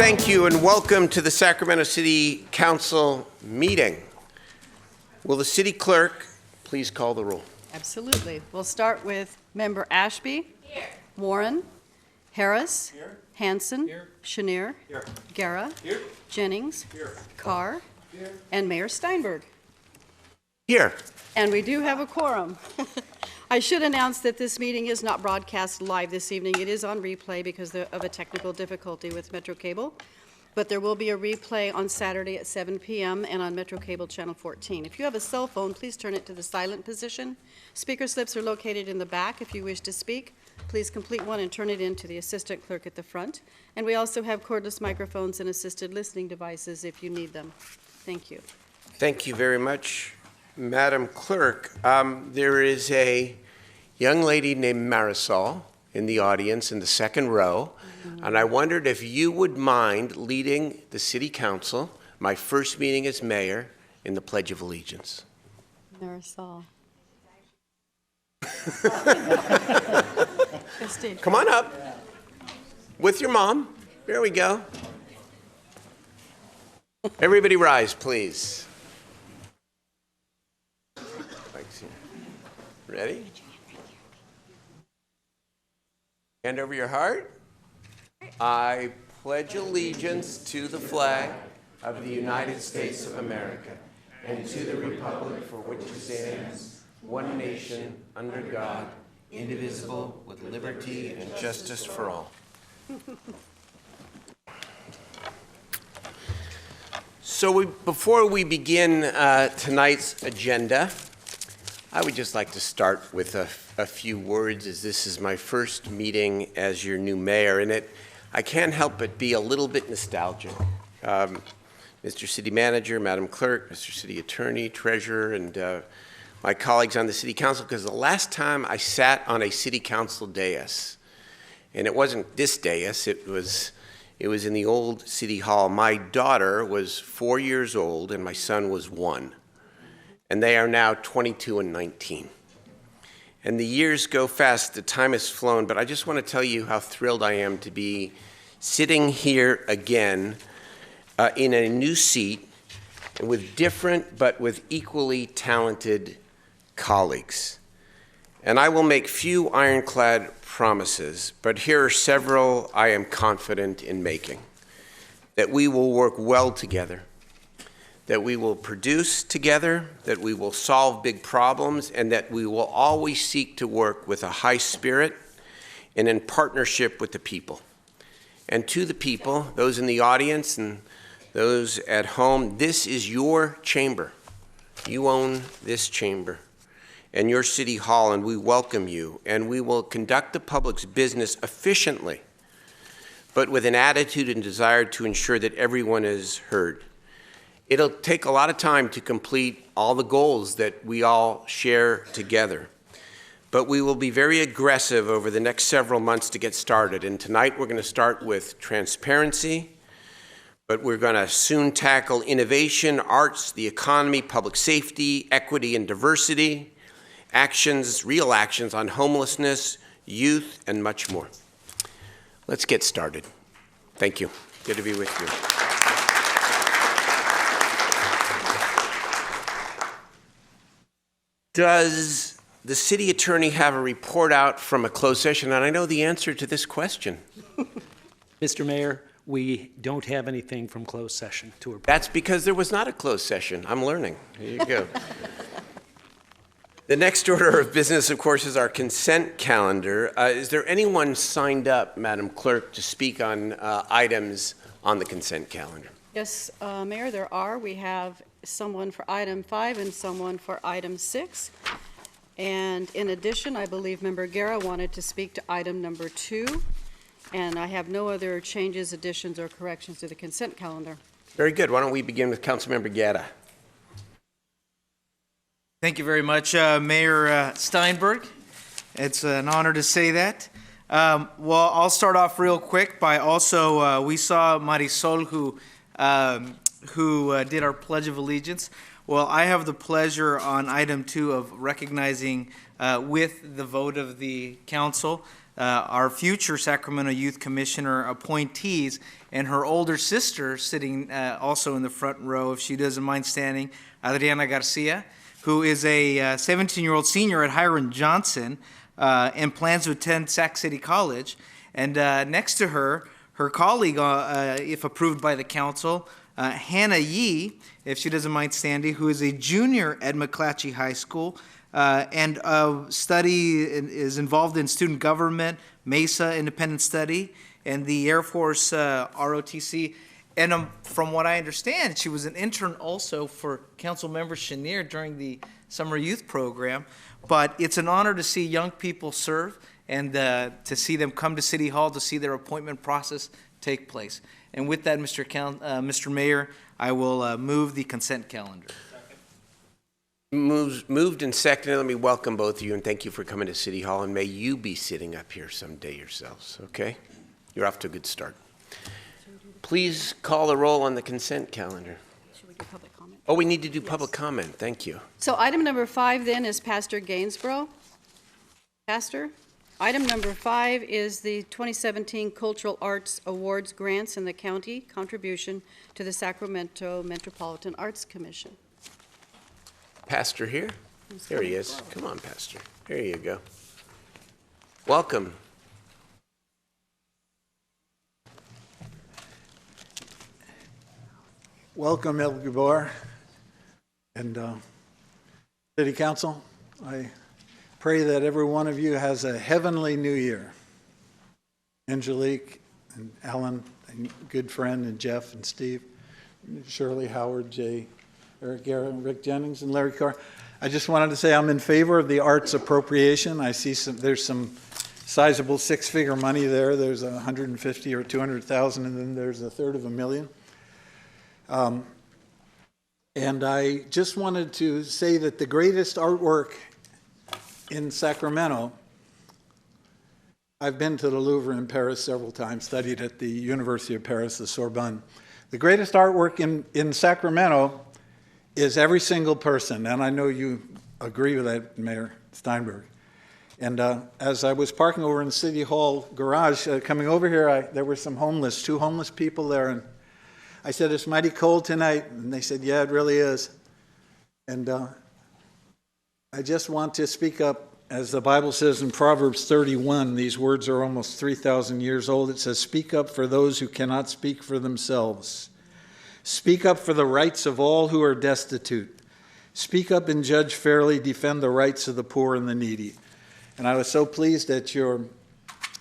Thank you and welcome to the Sacramento City Council meeting. Will the city clerk please call the roll? Absolutely. We'll start with Member Ashby. Here. Warren. Harris. Here. Hanson. Here. Chenier. Here. Guerra. Here. Jennings. Here. Carr. Here. And Mayor Steinberg. Here. And we do have a quorum. I should announce that this meeting is not broadcast live this evening. It is on replay because of a technical difficulty with Metro Cable. But there will be a replay on Saturday at 7 p.m. and on Metro Cable Channel 14. If you have a cell phone, please turn it to the silent position. Speaker slips are located in the back. If you wish to speak, please complete one and turn it in to the assistant clerk at the front. And we also have cordless microphones and assisted listening devices if you need them. Thank you. Thank you very much, Madam Clerk. There is a young lady named Marisol in the audience in the second row, and I wondered if you would mind leading the City Council, my first meeting as mayor, in the Pledge of Allegiance. Marisol. Come on up with your mom. There we go. Everybody rise, please. Ready? Hand over your heart. I pledge allegiance to the flag of the United States of America and to the republic for which it stands, one nation, under God, indivisible, with liberty and justice for all. So before we begin tonight's agenda, I would just like to start with a few words, as this is my first meeting as your new mayor, and I can't help but be a little bit nostalgic. Mr. City Manager, Madam Clerk, Mr. City Attorney, Treasurer, and my colleagues on the City Council, because the last time I sat on a City Council dais, and it wasn't this dais, it was in the old City Hall. My daughter was 4 years old and my son was 1. And they are now 22 and 19. And the years go fast, the time has flown, but I just want to tell you how thrilled I am to be sitting here again in a new seat with different but with equally talented colleagues. And I will make few ironclad promises, but here are several I am confident in making. That we will work well together, that we will produce together, that we will solve big problems, and that we will always seek to work with a high spirit and in partnership with the people. And to the people, those in the audience and those at home, this is your chamber. You own this chamber and your City Hall, and we welcome you, and we will conduct the public's business efficiently, but with an attitude and desire to ensure that everyone is heard. It'll take a lot of time to complete all the goals that we all share together, but we will be very aggressive over the next several months to get started. And tonight we're going to start with transparency, but we're going to soon tackle innovation, arts, the economy, public safety, equity and diversity, actions, real actions on homelessness, youth, and much more. Let's get started. Thank you. Good to be with you. Does the city attorney have a report out from a closed session? And I know the answer to this question. Mr. Mayor, we don't have anything from closed session to report. That's because there was not a closed session. I'm learning. Here you go. The next order of business, of course, is our consent calendar. Is there anyone signed up, Madam Clerk, to speak on items on the consent calendar? Yes, Mayor, there are. We have someone for item 5 and someone for item 6. And in addition, I believe Member Guerra wanted to speak to item number 2. And I have no other changes, additions, or corrections to the consent calendar. Very good. Why don't we begin with Councilmember Guerra? Thank you very much, Mayor Steinberg. It's an honor to say that. Well, I'll start off real quick by also, we saw Marisol who did our Pledge of Allegiance. Well, I have the pleasure on item 2 of recognizing with the vote of the council our future Sacramento Youth Commissioner appointees, and her older sister sitting also in the front row, if she doesn't mind standing, Adriana Garcia, who is a 17-year-old senior at Hiram Johnson and plans to attend Sac City College. And next to her, her colleague, if approved by the council, Hannah Yee, if she doesn't mind standing, who is a junior at McClatchy High School and is involved in student government, MESA Independent Study, and the Air Force ROTC. And from what I understand, she was an intern also for Councilmember Chenier during the Summer Youth Program. But it's an honor to see young people serve and to see them come to City Hall to see their appointment process take place. And with that, Mr. Mayor, I will move the consent calendar. Moved and seconded. Let me welcome both of you and thank you for coming to City Hall, and may you be sitting up here someday yourselves, okay? You're off to a good start. Please call the roll on the consent calendar. Should we do public comment? Oh, we need to do public comment. Thank you. So item number 5 then is Pastor Gainsborough. Pastor? Item number 5 is the 2017 Cultural Arts Awards grants in the county contribution to the Sacramento Metropolitan Arts Commission. Pastor here? There he is. Come on, Pastor. There you go. Welcome. Welcome, El Gabor and City Council. I pray that every one of you has a heavenly new year. Angelique and Alan, and good friend, and Jeff and Steve, Shirley, Howard, Jay, Eric Garrett, Rick Jennings, and Larry Carr. I just wanted to say I'm in favor of the arts appropriation. I see there's some sizable six-figure money there. There's 150 or 200,000, and then there's $350,000. And I just wanted to say that the greatest artwork in Sacramento, I've been to the Louvre in Paris several times, studied at the University of Paris, the Sorbonne. The greatest artwork in Sacramento is every single person, and I know you agree with that, Mayor Steinberg. And as I was parking over in the City Hall garage, coming over here, there were two homeless people there, and I said, "It's mighty cold tonight." And they said, "Yeah, it really is." And I just want to speak up. As the Bible says in Proverbs 31, these words are almost 3,000 years old. It says, "Speak up for those who cannot speak for themselves. Speak up for the rights of all who are destitute. Speak up and judge fairly. Defend the rights of the poor and the needy." And I was so pleased at your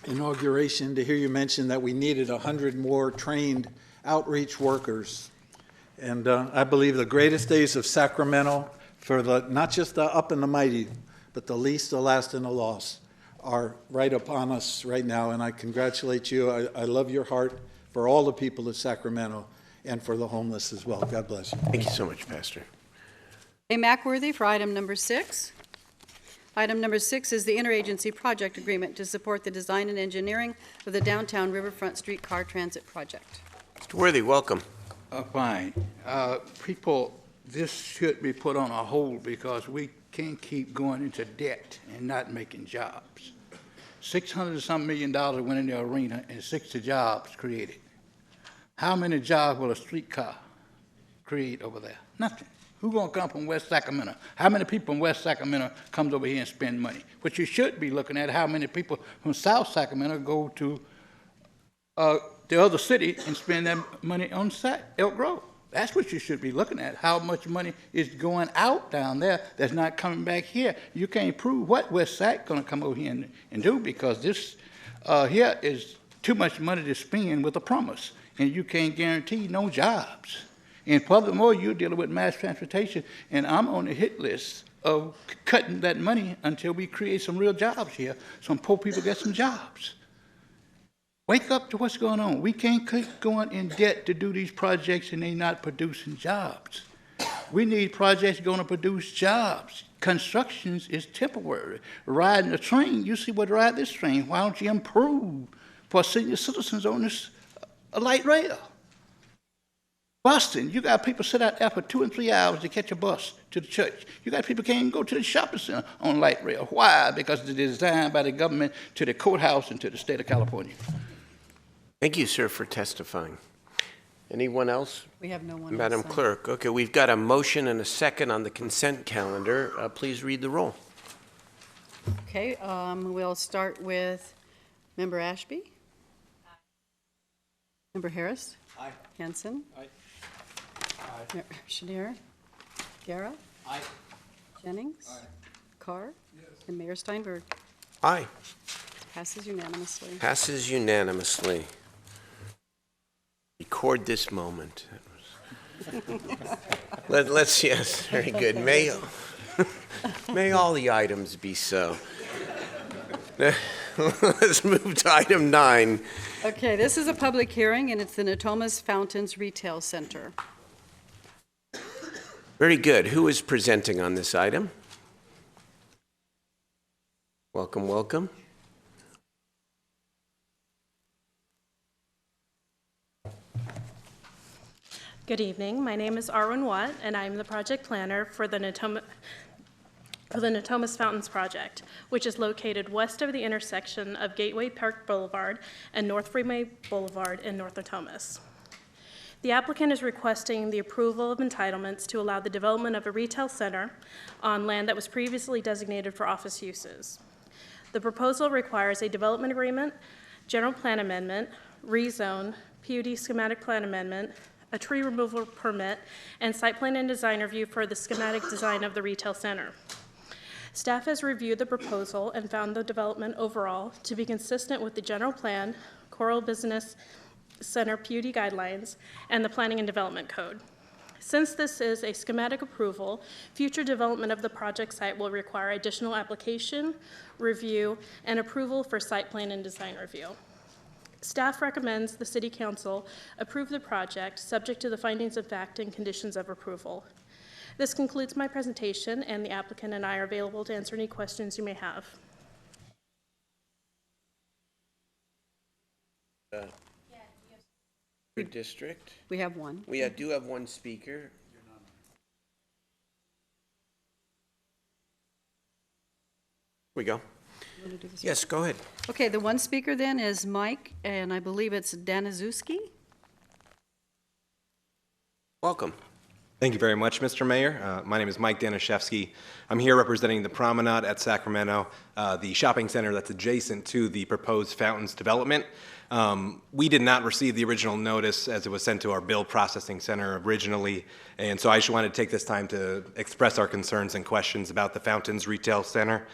inauguration to hear you mention that we needed 100 more trained outreach workers. And I believe the greatest days of Sacramento, for not just the up and the mighty, but the least, the last, and the lost, are right upon us right now. And I congratulate you. I love your heart for all the people of Sacramento and for the homeless as well. God bless you. Thank you so much, Pastor. A. Mackworthy for item number 6. Item number 6 is the interagency project agreement to support the design and engineering of the downtown Riverfront Streetcar Transit Project. Mr. Worthy, welcome. Fine. People, this should be put on a hold because we can't keep going into debt and not making jobs. $600-some million went in the arena and 60 jobs created. How many jobs will a streetcar create over there? Nothing. Who's going to come from West Sacramento? How many people from West Sacramento comes over here and spend money? But you should be looking at how many people from South Sacramento go to the other city and spend that money on Elk Grove. That's what you should be looking at, how much money is going out down there that's not coming back here. You can't prove what West Sac going to come over here and do because this here is too much money to spend with a promise, and you can't guarantee no jobs. And furthermore, you're dealing with mass transportation, and I'm on the hit list of cutting that money until we create some real jobs here, some poor people get some jobs. Wake up to what's going on. We can't keep going in debt to do these projects and they're not producing jobs. We need projects going to produce jobs. Constructions is temporary. Riding a train, you see what ride this train. Why don't you improve for senior citizens on this light rail? Busting. You got people sit out there for 2 and 3 hours to catch a bus to the church. You got people can't even go to the shopping center on light rail. Why? Because it's designed by the government to the courthouse and to the state of California. Thank you, sir, for testifying. Anyone else? We have no one else. Madam Clerk, okay, we've got a motion and a second on the consent calendar. Please read the roll. Okay, we'll start with Member Ashby. Member Harris. Aye. Hanson. Aye. Chenier. Guerra. Aye. Jennings. Carr. And Mayor Steinberg. Aye. Passes unanimously. Passes unanimously. Record this moment. Let's, yes, very good. May all the items be so. Let's move to item 9. Okay, this is a public hearing, and it's the Natomas Fountains Retail Center. Very good. Who is presenting on this item? Welcome, welcome. Good evening. My name is Arwen Watt, and I'm the project planner for the Natomas Fountains Project, which is located west of the intersection of Gateway Park Boulevard and North Freeway Boulevard in North Natomas. The applicant is requesting the approval of entitlements to allow the development of a retail center on land that was previously designated for office uses. The proposal requires a development agreement, general plan amendment, rezone, PUD schematic plan amendment, a tree removal permit, and site plan and design review for the schematic design of the retail center. Staff has reviewed the proposal and found the development overall to be consistent with the general plan, Coral Business Center PUD guidelines, and the Planning and Development Code. Since this is a schematic approval, future development of the project site will require additional application, review, and approval for site plan and design review. Staff recommends the City Council approve the project subject to the findings of fact and conditions of approval. This concludes my presentation, and the applicant and I are available to answer any questions you may have. Your district? We have one. We do have one speaker. Here we go. You wanna do this? Yes, go ahead. Okay, the one speaker then is Mike, and I believe it's Daniszewski. Welcome. Thank you very much, Mr. Mayor. My name is Mike Daniszewski. I'm here representing the Promenade at Sacramento, the shopping center that's adjacent to the proposed Fountains development. We did not receive the original notice as it was sent to our bill processing center originally, and so I just wanted to take this time to express our concerns and questions about the Fountains Retail Center,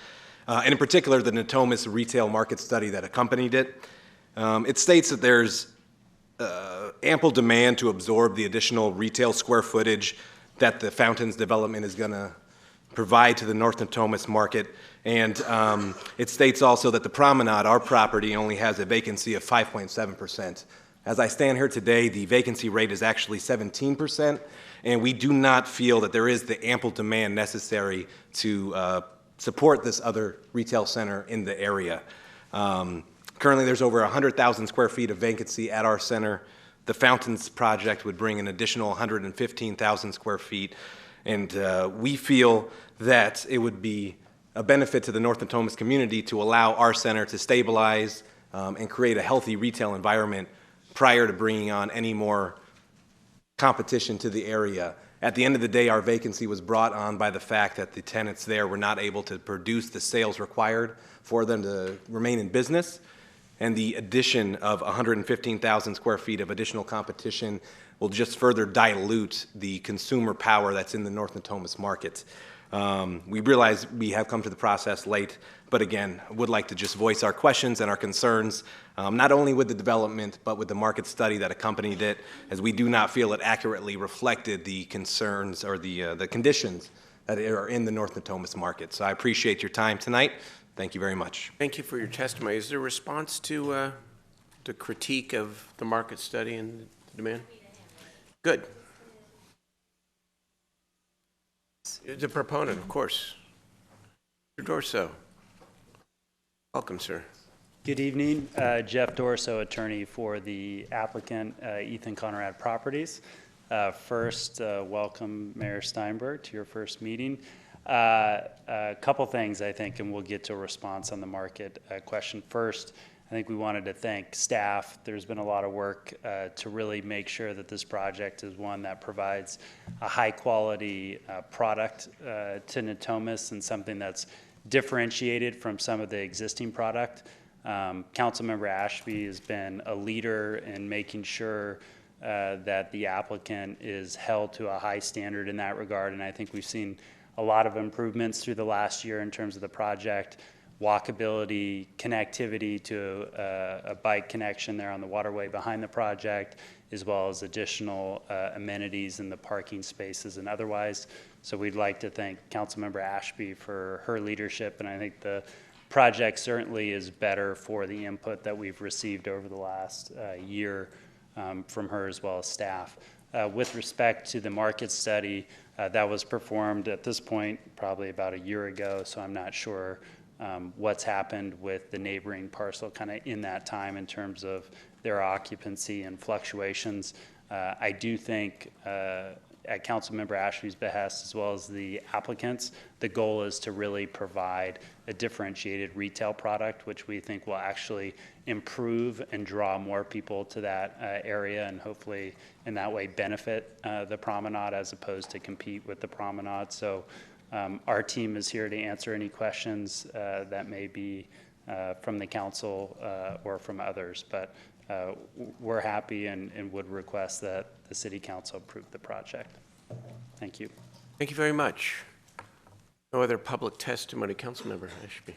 and in particular the Natomas retail market study that accompanied it. It states that there's ample demand to absorb the additional retail square footage that the Fountains development is going to provide to the North Natomas market. And it states also that the Promenade, our property, only has a vacancy of 5.7%. As I stand here today, the vacancy rate is actually 17%, and we do not feel that there is the ample demand necessary to support this other retail center in the area. Currently, there's over 100,000 square feet of vacancy at our center. The Fountains project would bring an additional 115,000 square feet, and we feel that it would be a benefit to the North Natomas community to allow our center to stabilize and create a healthy retail environment prior to bringing on any more competition to the area. At the end of the day, our vacancy was brought on by the fact that the tenants there were not able to produce the sales required for them to remain in business. And the addition of 115,000 square feet of additional competition will just further dilute the consumer power that's in the North Natomas market. We realize we have come to the process late, but again, would like to just voice our questions and our concerns, not only with the development, but with the market study that accompanied it, as we do not feel it accurately reflected the concerns or the conditions that are in the North Natomas market. So I appreciate your time tonight. Thank you very much. Thank you for your testimony. Is there a response to the critique of the market study and the demand? Good. The proponent, of course. Mr. Dorso. Welcome, sir. Good evening. Jeff Dorso, attorney for the applicant, Ethan Conrad Properties. First, welcome Mayor Steinberg to your first meeting. A couple things, I think, and we'll get to a response on the market question. First, I think we wanted to thank staff. There's been a lot of work to really make sure that this project is one that provides a high-quality product to Natomas and something that's differentiated from some of the existing product. Councilmember Ashby has been a leader in making sure that the applicant is held to a high standard in that regard, and I think we've seen a lot of improvements through the last year in terms of the project, walkability, connectivity to a bike connection there on the waterway behind the project, as well as additional amenities in the parking spaces and otherwise. So we'd like to thank Councilmember Ashby for her leadership, and I think the project certainly is better for the input that we've received over the last year from her as well as staff. With respect to the market study, that was performed at this point probably about a year ago, so I'm not sure what's happened with the neighboring parcel kind of in that time in terms of their occupancy and fluctuations. I do think at Councilmember Ashby's behest, as well as the applicants, the goal is to really provide a differentiated retail product, which we think will actually improve and draw more people to that area, and hopefully in that way benefit the promenade as opposed to compete with the promenade. So our team is here to answer any questions that may be from the council or from others, but we're happy and would request that the City Council approve the project. Thank you. Thank you very much. No other public testimony. Councilmember Ashby.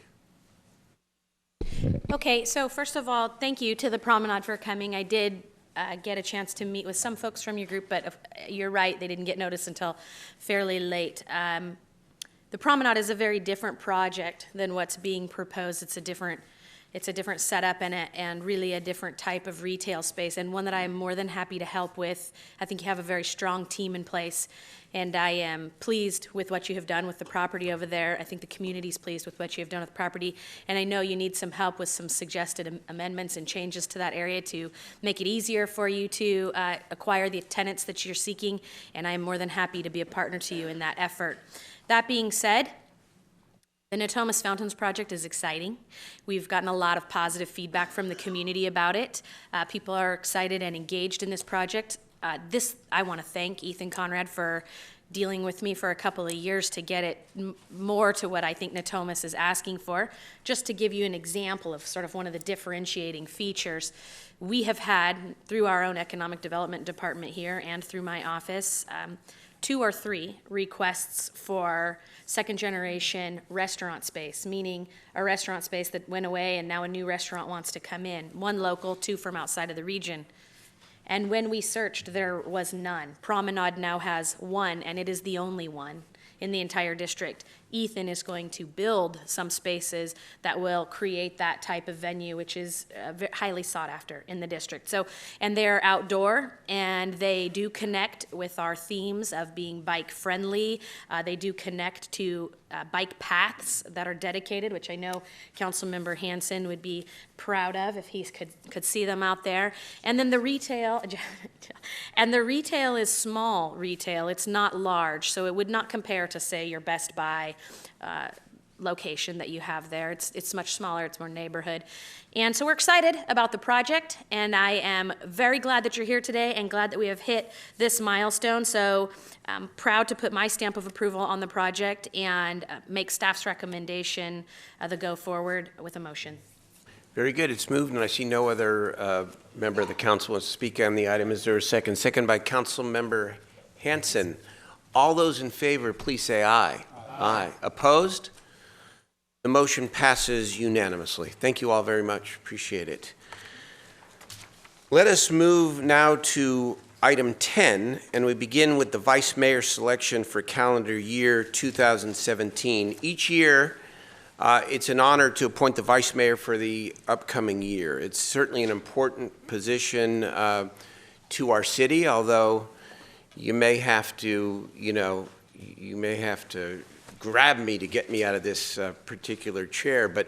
Okay, so first of all, thank you to the Promenade for coming. I did get a chance to meet with some folks from your group, but you're right, they didn't get notice until fairly late. The Promenade is a very different project than what's being proposed. It's a different setup and really a different type of retail space, and one that I am more than happy to help with. I think you have a very strong team in place, and I am pleased with what you have done with the property over there. I think the community's pleased with what you have done with the property, and I know you need some help with some suggested amendments and changes to that area to make it easier for you to acquire the tenants that you're seeking, and I am more than happy to be a partner to you in that effort. That being said, the Natomas Fountains project is exciting. We've gotten a lot of positive feedback from the community about it. People are excited and engaged in this project. I want to thank Ethan Conrad for dealing with me for a couple of years to get it more to what I think Natomas is asking for. Just to give you an example of sort of one of the differentiating features, we have had, through our own economic development department here and through my office, 2 or 3 requests for second-generation restaurant space, meaning a restaurant space that went away and now a new restaurant wants to come in. 1 local, 2 from outside of the region. And when we searched, there was none. Promenade now has 1, and it is the only one in the entire district. Ethan is going to build some spaces that will create that type of venue, which is highly sought after in the district. So, and they're outdoor, and they do connect with our themes of being bike friendly. They do connect to bike paths that are dedicated, which I know Councilmember Hansen would be proud of if he could see them out there. And then the retail, and the retail is small retail. It's not large, so it would not compare to, say, your Best Buy location that you have there. It's much smaller, it's more neighborhood. And so we're excited about the project, and I am very glad that you're here today and glad that we have hit this milestone. So I'm proud to put my stamp of approval on the project and make staff's recommendation the go forward with a motion. Very good. It's moved, and I see no other member of the council wants to speak on the item. Is there a second? Second by Councilmember Hansen. All those in favor, please say aye. Aye. Opposed? The motion passes unanimously. Thank you all very much. Appreciate it. Let us move now to item 10, and we begin with the vice mayor selection for calendar year 2017. Each year, it's an honor to appoint the vice mayor for the upcoming year. It's certainly an important position to our city, although you may have to, you may have to grab me to get me out of this particular chair. But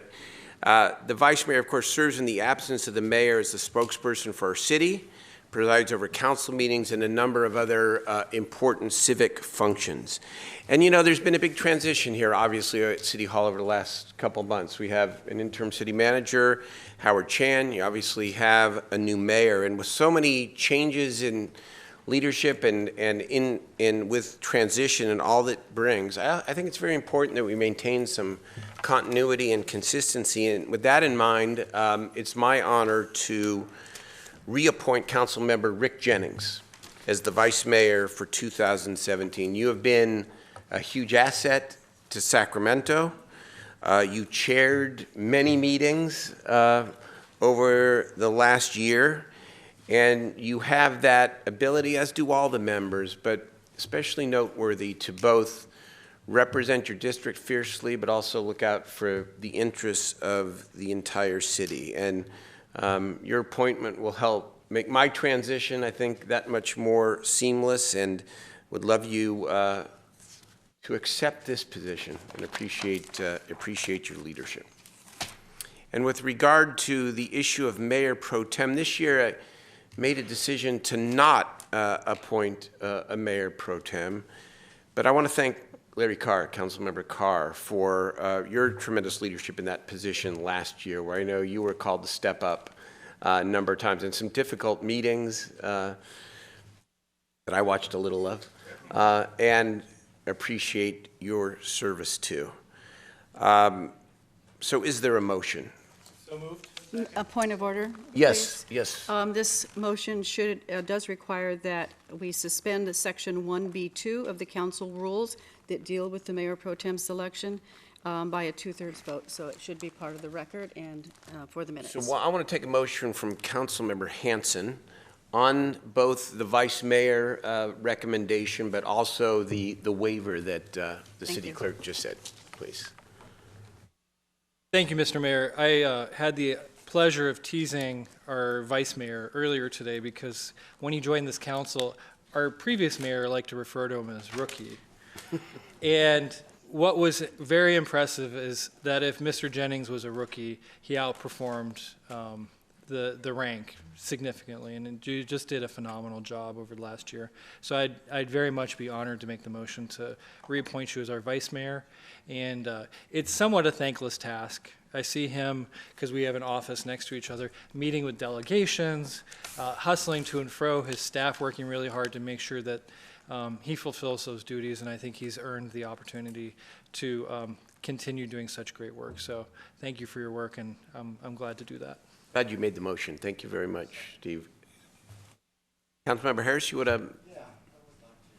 the vice mayor, of course, serves in the absence of the mayor as the spokesperson for our city, presides over council meetings and a number of other important civic functions. And you know, there's been a big transition here, obviously, at City Hall over the last couple months. We have an interim city manager, Howard Chan. You obviously have a new mayor. And with so many changes in leadership and with transition and all that brings, I think it's very important that we maintain some continuity and consistency. And with that in mind, it's my honor to reappoint Councilmember Rick Jennings as the Vice Mayor for 2017. You have been a huge asset to Sacramento. You chaired many meetings over the last year, and you have that ability, as do all the members, but especially noteworthy to both represent your district fiercely, but also look out for the interests of the entire city. And your appointment will help make my transition, I think, that much more seamless, and would love you to accept this position and appreciate your leadership. And with regard to the issue of Mayor Pro Tem, this year I made a decision to not appoint a Mayor Pro Tem, but I want to thank Larry Carr, Councilmember Carr, for your tremendous leadership in that position last year, where I know you were called to step up a number of times in some difficult meetings that I watched a little of, and appreciate your service too. So is there a motion? So moved. A point of order? Yes, yes. This motion does require that we suspend Section 1B2 of the council rules that deal with the Mayor Pro Tem selection by a 2/3 vote. So it should be part of the record and for the minutes. So I want to take a motion from Councilmember Hanson on both the Vice Mayor recommendation, but also the waiver that the City Clerk just said, please. Thank you, Mr. Mayor. I had the pleasure of teasing our Vice Mayor earlier today because when he joined this council, our previous mayor liked to refer to him as rookie. And what was very impressive is that if Mr. Jennings was a rookie, he outperformed the rank significantly, and you just did a phenomenal job over the last year. So I'd very much be honored to make the motion to reappoint you as our Vice Mayor. And it's somewhat a thankless task. I see him, because we have an office next to each other, meeting with delegations, hustling to and fro, his staff working really hard to make sure that he fulfills those duties, and I think he's earned the opportunity to continue doing such great work. So thank you for your work, and I'm glad to do that. Glad you made the motion. Thank you very much, Steve. Councilmember Harris, you want to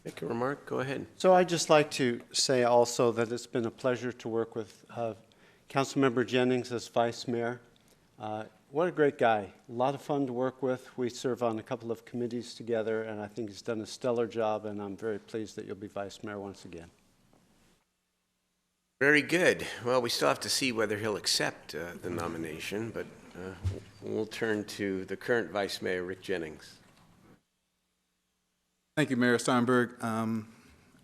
make a remark? Go ahead. So I'd just like to say also that it's been a pleasure to work with Councilmember Jennings as Vice Mayor. What a great guy. A lot of fun to work with. We serve on a couple of committees together, and I think he's done a stellar job, and I'm very pleased that you'll be Vice Mayor once again. Very good. Well, we still have to see whether he'll accept the nomination, but we'll turn to the current Vice Mayor, Rick Jennings. Thank you, Mayor Steinberg.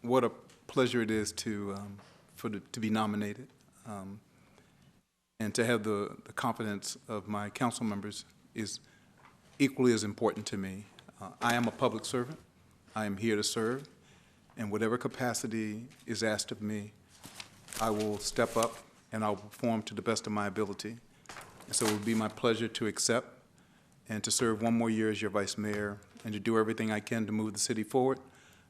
What a pleasure it is to be nominated. And to have the confidence of my council members is equally as important to me. I am a public servant. I am here to serve. In whatever capacity is asked of me, I will step up and I will perform to the best of my ability. And so it would be my pleasure to accept and to serve one more year as your Vice Mayor and to do everything I can to move the city forward.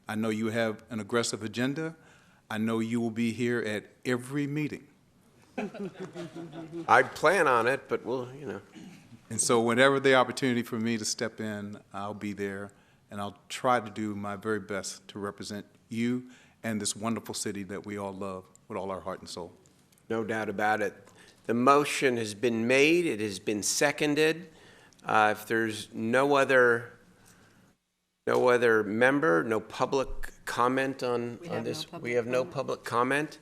I know you have an aggressive agenda. I know you will be here at every meeting. I plan on it, but we'll, you know. And so whenever the opportunity for me to step in, I'll be there, and I'll try to do my very best to represent you and this wonderful city that we all love with all our heart and soul. No doubt about it. The motion has been made. It has been seconded. If there's no other member, no public comment on this, we have no public comment.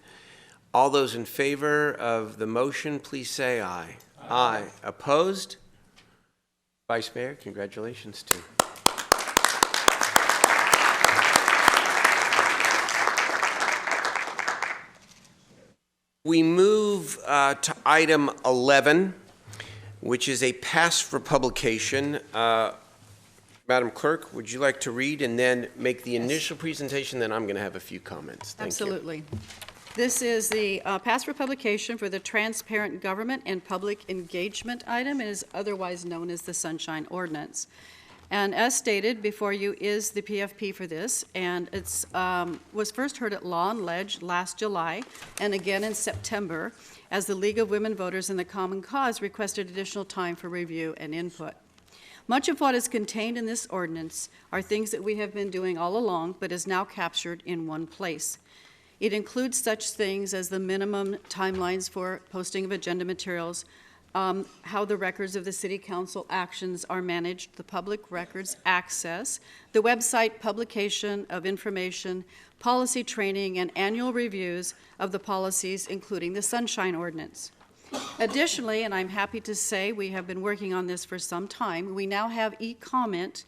All those in favor of the motion, please say aye. Aye. Opposed? Vice Mayor, congratulations, Tim. We move to item 11, which is a pass for publication. Matter Madam Clerk, would you like to read and then make the initial presentation? Then I'm going to have a few comments. Thank you. Absolutely. This is the pass for publication for the Transparent Government and Public Engagement item. It is otherwise known as the Sunshine Ordinance. And as stated, before you is the PFP for this, and it's was first heard at Law and Ledge last July and again in September as the League of Women Voters and the Common Cause requested additional time for review and input. Much of what is contained in this ordinance are things that we have been doing all along, but is now captured in one place. It includes such things as the minimum timelines for posting of agenda materials, how the records of the City Council actions are managed, the public records access, the website publication of information, policy training, and annual reviews of the policies, including the Sunshine Ordinance. Additionally, and I'm happy to say we have been working on this for some time, we now have e-comment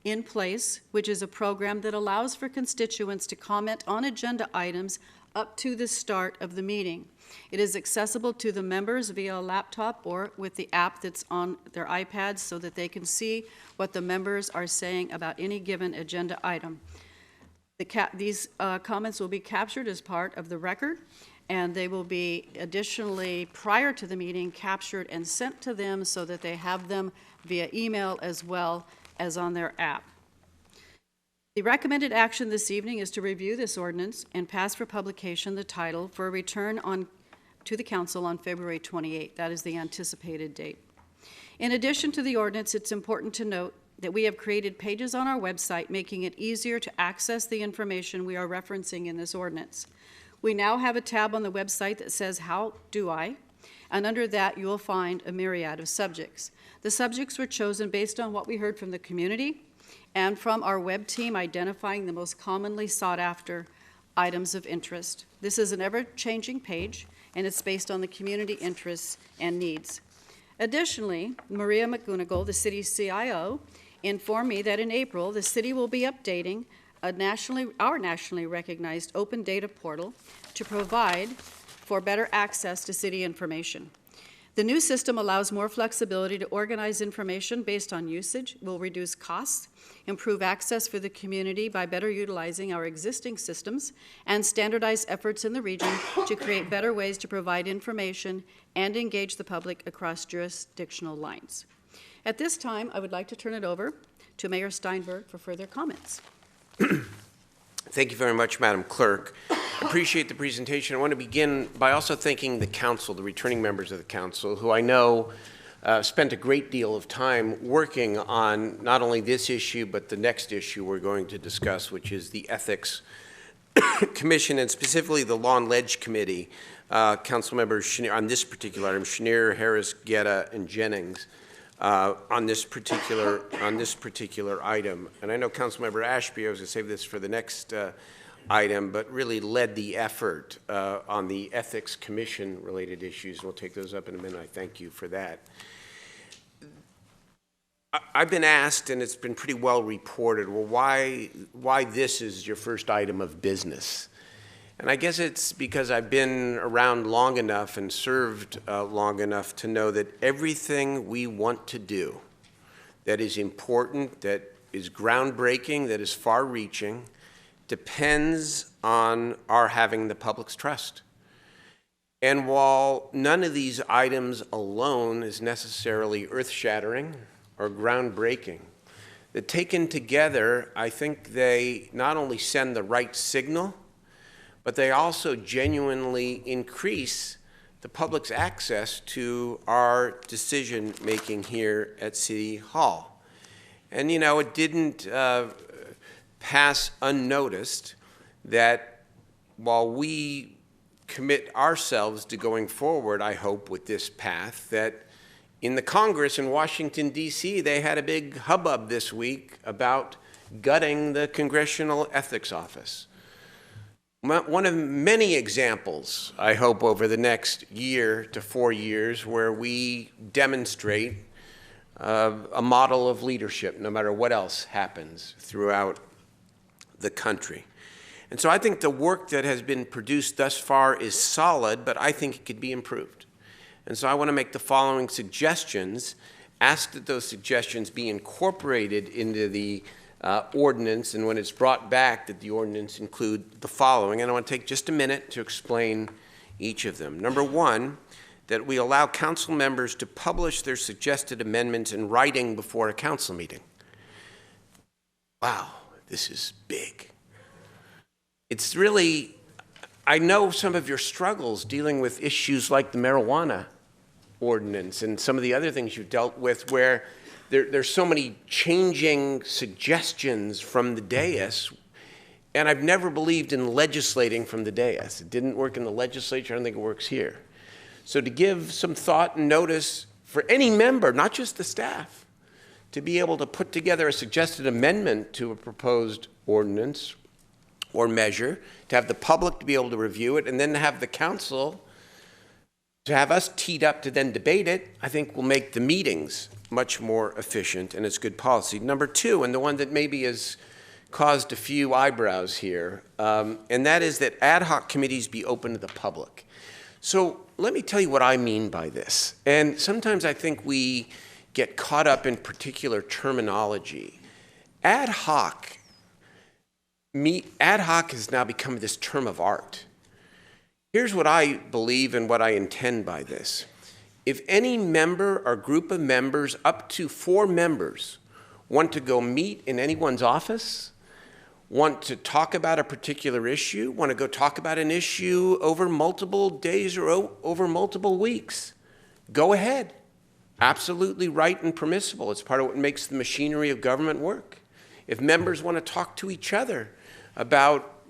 in place, which is a program that allows for constituents to comment on agenda items up to the start of the meeting. It is accessible to the members via a laptop or with the app that's on their iPads so that they can see what the members are saying about any given agenda item. These comments will be captured as part of the record, and they will be additionally, prior to the meeting, captured and sent to them so that they have them via email as well as on their app. The recommended action this evening is to review this ordinance and pass for publication the title for a return to the council on February 28th. That is the anticipated date. In addition to the ordinance, it's important to note that we have created pages on our website making it easier to access the information we are referencing in this ordinance. We now have a tab on the website that says, How Do I? And under that, you will find a myriad of subjects. The subjects were chosen based on what we heard from the community and from our web team identifying the most commonly sought after items of interest. This is an ever-changing page, and it's based on the community interests and needs. Additionally, Maria McGonigal, the city's CIO, informed me that in April, the city will be updating our nationally recognized open data portal to provide for better access to city information. The new system allows more flexibility to organize information based on usage, will reduce costs, improve access for the community by better utilizing our existing systems, and standardize efforts in the region to create better ways to provide information and engage the public across jurisdictional lines. At this time, I would like to turn it over to Mayor Steinberg for further comments. Thank you very much, Madam Clerk. Appreciate the presentation. I want to begin by also thanking the council, the returning members of the council, who I know spent a great deal of time working on not only this issue, but the next issue we're going to discuss, which is the Ethics Commission, and specifically the Law and Ledge Committee. Council members Schneer, on this particular item, Schneer, Harris, Guetta, and Jennings. On this particular item. And I know Councilmember Ashby, I was going to save this for the next item, but really led the effort on the Ethics Commission related issues. We'll take those up in a minute. I thank you for that. I've been asked, and it's been pretty well reported, well, why this is your first item of business? And I guess it's because I've been around long enough and served long enough to know that everything we want to do that is important, that is groundbreaking, that is far-reaching, depends on our having the public's trust. And while none of these items alone is necessarily earth-shattering or groundbreaking, that taken together, I think they not only send the right signal, but they also genuinely increase the public's access to our decision-making here at City Hall. And, you know, it didn't pass unnoticed that while we commit ourselves to going forward, I hope, with this path, that in the Congress in Washington, D.C., they had a big hubbub this week about gutting the Congressional Ethics Office. One of many examples, I hope, over the next year to 4 years where we demonstrate a model of leadership, no matter what else happens throughout the country. And so I think the work that has been produced thus far is solid, but I think it could be improved. And so I want to make the following suggestions ask that those suggestions be incorporated into the ordinance, and when it's brought back, that the ordinance include the following. And I want to take just a minute to explain each of them. Number one, that we allow council members to publish their suggested amendments in writing before a council meeting. Wow, this is big. It's really, I know some of your struggles dealing with issues like the marijuana ordinance and some of the other things you've dealt with where there's so many changing suggestions from the dais, and I've never believed in legislating from the dais. It didn't work in the legislature. I don't think it works here. So to give some thought and notice for any member, not just the staff, to be able to put together a suggested amendment to a proposed ordinance or measure, to have the public to be able to review it, and then to have the council to have us teed up to then debate it, I think will make the meetings much more efficient, and it's good policy. Number two, and the one that maybe has caused a few eyebrows here, and that is that ad hoc committees be open to the public. So let me tell you what I mean by this. And sometimes I think we get caught up in particular terminology. Ad hoc has now become this term of art. Here's what I believe and what I intend by this. If any member or group of members, up to 4 members, want to go meet in anyone's office, want to talk about a particular issue, want to go talk about an issue over multiple days or over multiple weeks, go ahead. Absolutely right and permissible. It's part of what makes the machinery of government work. If members want to talk to each other about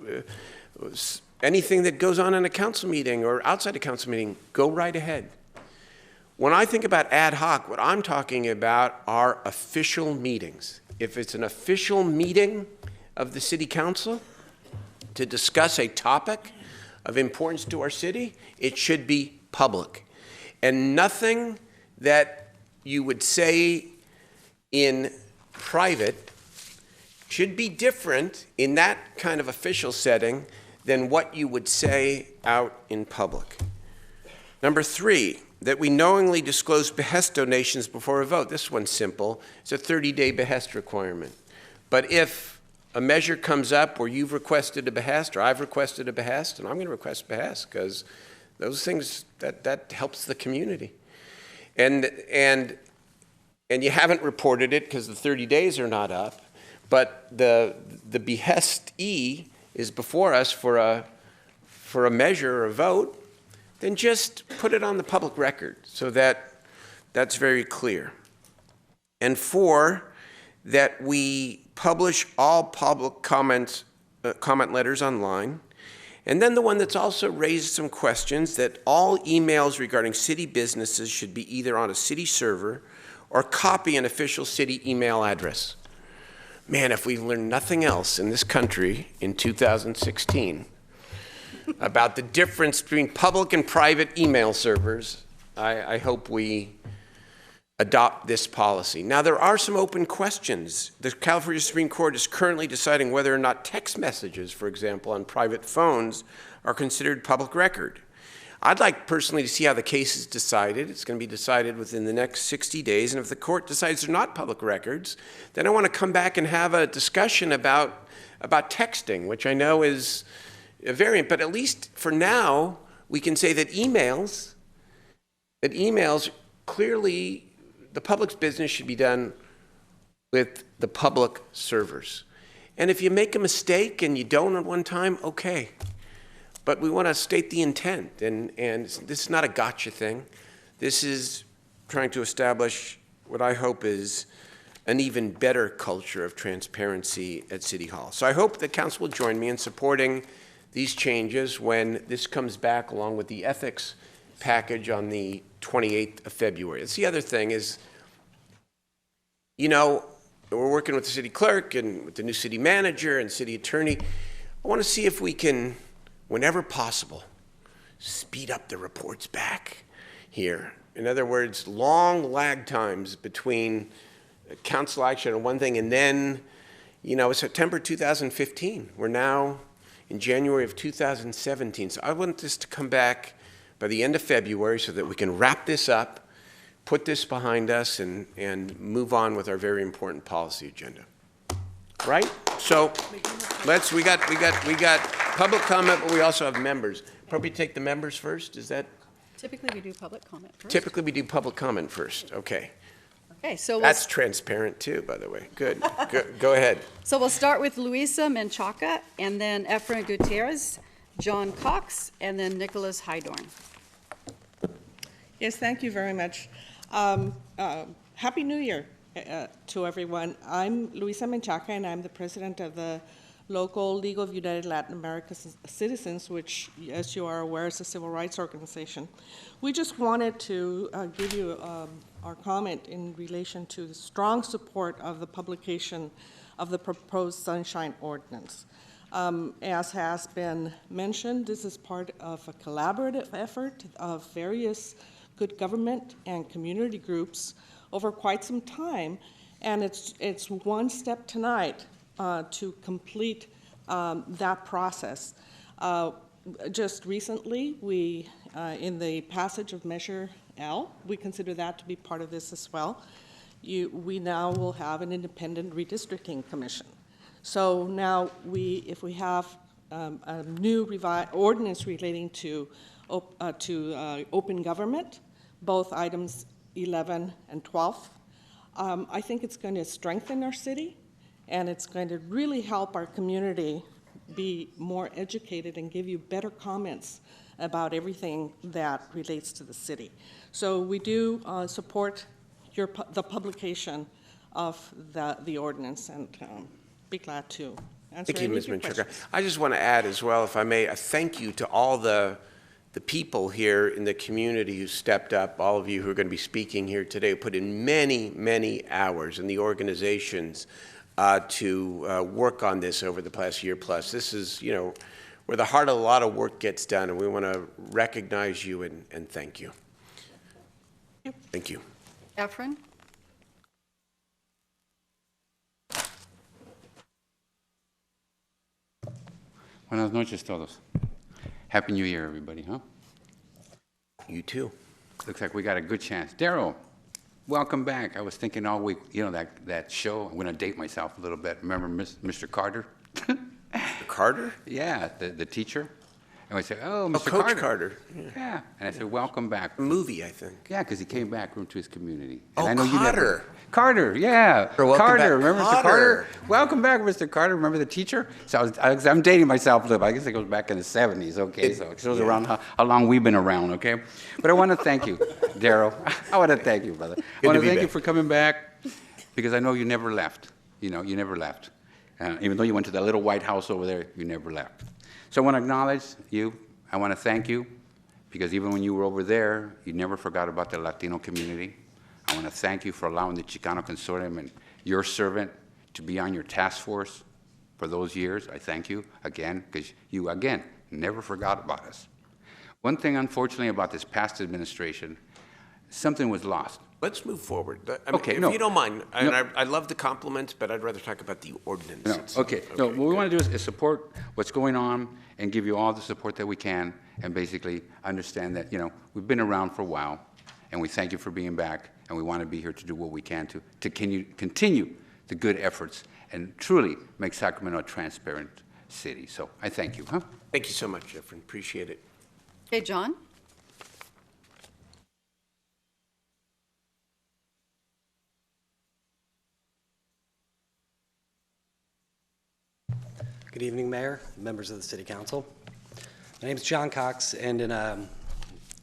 anything that goes on in a council meeting or outside a council meeting, go right ahead. When I think about ad hoc, what I'm talking about are official meetings. If it's an official meeting of the city council to discuss a topic of importance to our city, it should be public. And nothing that you would say in private should be different in that kind of official setting than what you would say out in public. Number 3, that we knowingly disclose behest donations before a vote. This one's simple. It's a 30-day behest requirement. But if a measure comes up where you've requested a behest or I've requested a behest, and I'm going to request behest because those things, that helps the community. And you haven't reported it because the 30 days are not up, but the behest-e is before us for a measure or a vote, then just put it on the public record so that that's very clear. And 4, that we publish all public comment letters online. And then the one that's also raised some questions, that all emails regarding city businesses should be either on a city server or copy an official city email address. Man, if we've learned nothing else in this country in 2016 about the difference between public and private email servers, I hope we adopt this policy. Now, there are some open questions. The California Supreme Court is currently deciding whether or not text messages, for example, on private phones are considered public record. I'd like personally to see how the case is decided. It's going to be decided within the next 60 days, and if the court decides they're not public records, then I want to come back and have a discussion about texting, which I know is a variant, but at least for now, we can say that emails clearly, the public's business should be done with the public servers. And if you make a mistake and you don't at one time, okay. But we want to state the intent, and this is not a gotcha thing. This is trying to establish what I hope is an even better culture of transparency at City Hall. So I hope the council will join me in supporting these changes when this comes back along with the ethics package on the 28th of February. That's the other thing is, you know, we're working with the city clerk and with the new city manager and city attorney. I want to see if we can, whenever possible, speed up the reports back here. In other words, long lag times between council action on one thing and then, you know, September 2015. We're now in January of 2017. So I want this to come back by the end of February so that we can wrap this up, put this behind us and move on with our very important policy agenda. Right? So we got public comment, but we also have members. Probably take the members first, is that? Typically, we do public comment first. Typically, we do public comment first, okay. Okay, so That's transparent too, by the way. Good. Go ahead. So we'll start with Luisa Menchaca, and then Efren Gutierrez, John Cox, and then Nicholas Hydorn. Yes, thank you very much. Happy New Year to everyone. I'm Luisa Menchaca, and I'm the president of the local League of United Latin American Citizens, which, as you are aware, is a civil rights organization. We just wanted to give you our comment in relation to the strong support of the publication of the proposed Sunshine Ordinance. As has been mentioned, this is part of a collaborative effort of various good government and community groups over quite some time, and it's one step tonight to complete that process. Just recently, we, in the passage of Measure L, we consider that to be part of this as well. We now will have an independent redistricting commission. So now if we have a new ordinance relating to open government, both items 11 and 12, I think it's going to strengthen our city, and it's going to really help our community be more educated and give you better comments about everything that relates to the city. So we do support the publication of the ordinance, and be glad to answer any of your questions. I just want to add as well, if I may, a thank you to all the people here in the community who stepped up, all of you who are going to be speaking here today, who put in many, many hours, and the organizations to work on this over the past year plus. This is, where the heart of a lot of work gets done, and we want to recognize you and thank you. Thank you. Efren? Buenas noches, todos. Happy New Year, everybody, huh? You too. Looks like we got a good chance. Daryl, welcome back. I was thinking all week, that show, I'm going to date myself a little bit. Remember Mr. Carter? Carter? Yeah, the teacher. And we said, oh, Mr. Coach Carter. Yeah. And I said, welcome back. A movie, I think. Yeah, because he came back to his community. And I know Carter. Carter, yeah. Welcome Carter, back, remember Mr. Carter? Welcome back, Mr. Carter. Remember the teacher? So I'm dating myself a little bit. I guess it goes back in the 70s, okay? So it shows around how long we've been around, okay? But I want to thank you, Daryl. I want to thank you, brother. I want to thank you for coming back, because I know you never left. You never left. Even though you went to that little White House over there, you never left. So I want to acknowledge you. I want to thank you, because even when you were over there, you never forgot about the Latino community. I want to thank you for allowing the Chicano Consortium and your servant to be on your task force for those years. I thank you again, because you, again, never forgot about us. One thing, unfortunately, about this past administration, something was lost. Let's move forward. Okay, if you don't mind, I love the compliments, but I'd rather talk about the ordinance. Okay. No, what we want to do is support what's going on and give you all the support that we can, and basically understand that, we've been around for a while, and we thank you for being back, and we want to be here to do what we can to continue the good efforts and truly make Sacramento a transparent city. So I thank you. Thank you so much, Efren. Appreciate it. Okay, John? Good evening, Mayor, members of the City Council. My name is John Cox, and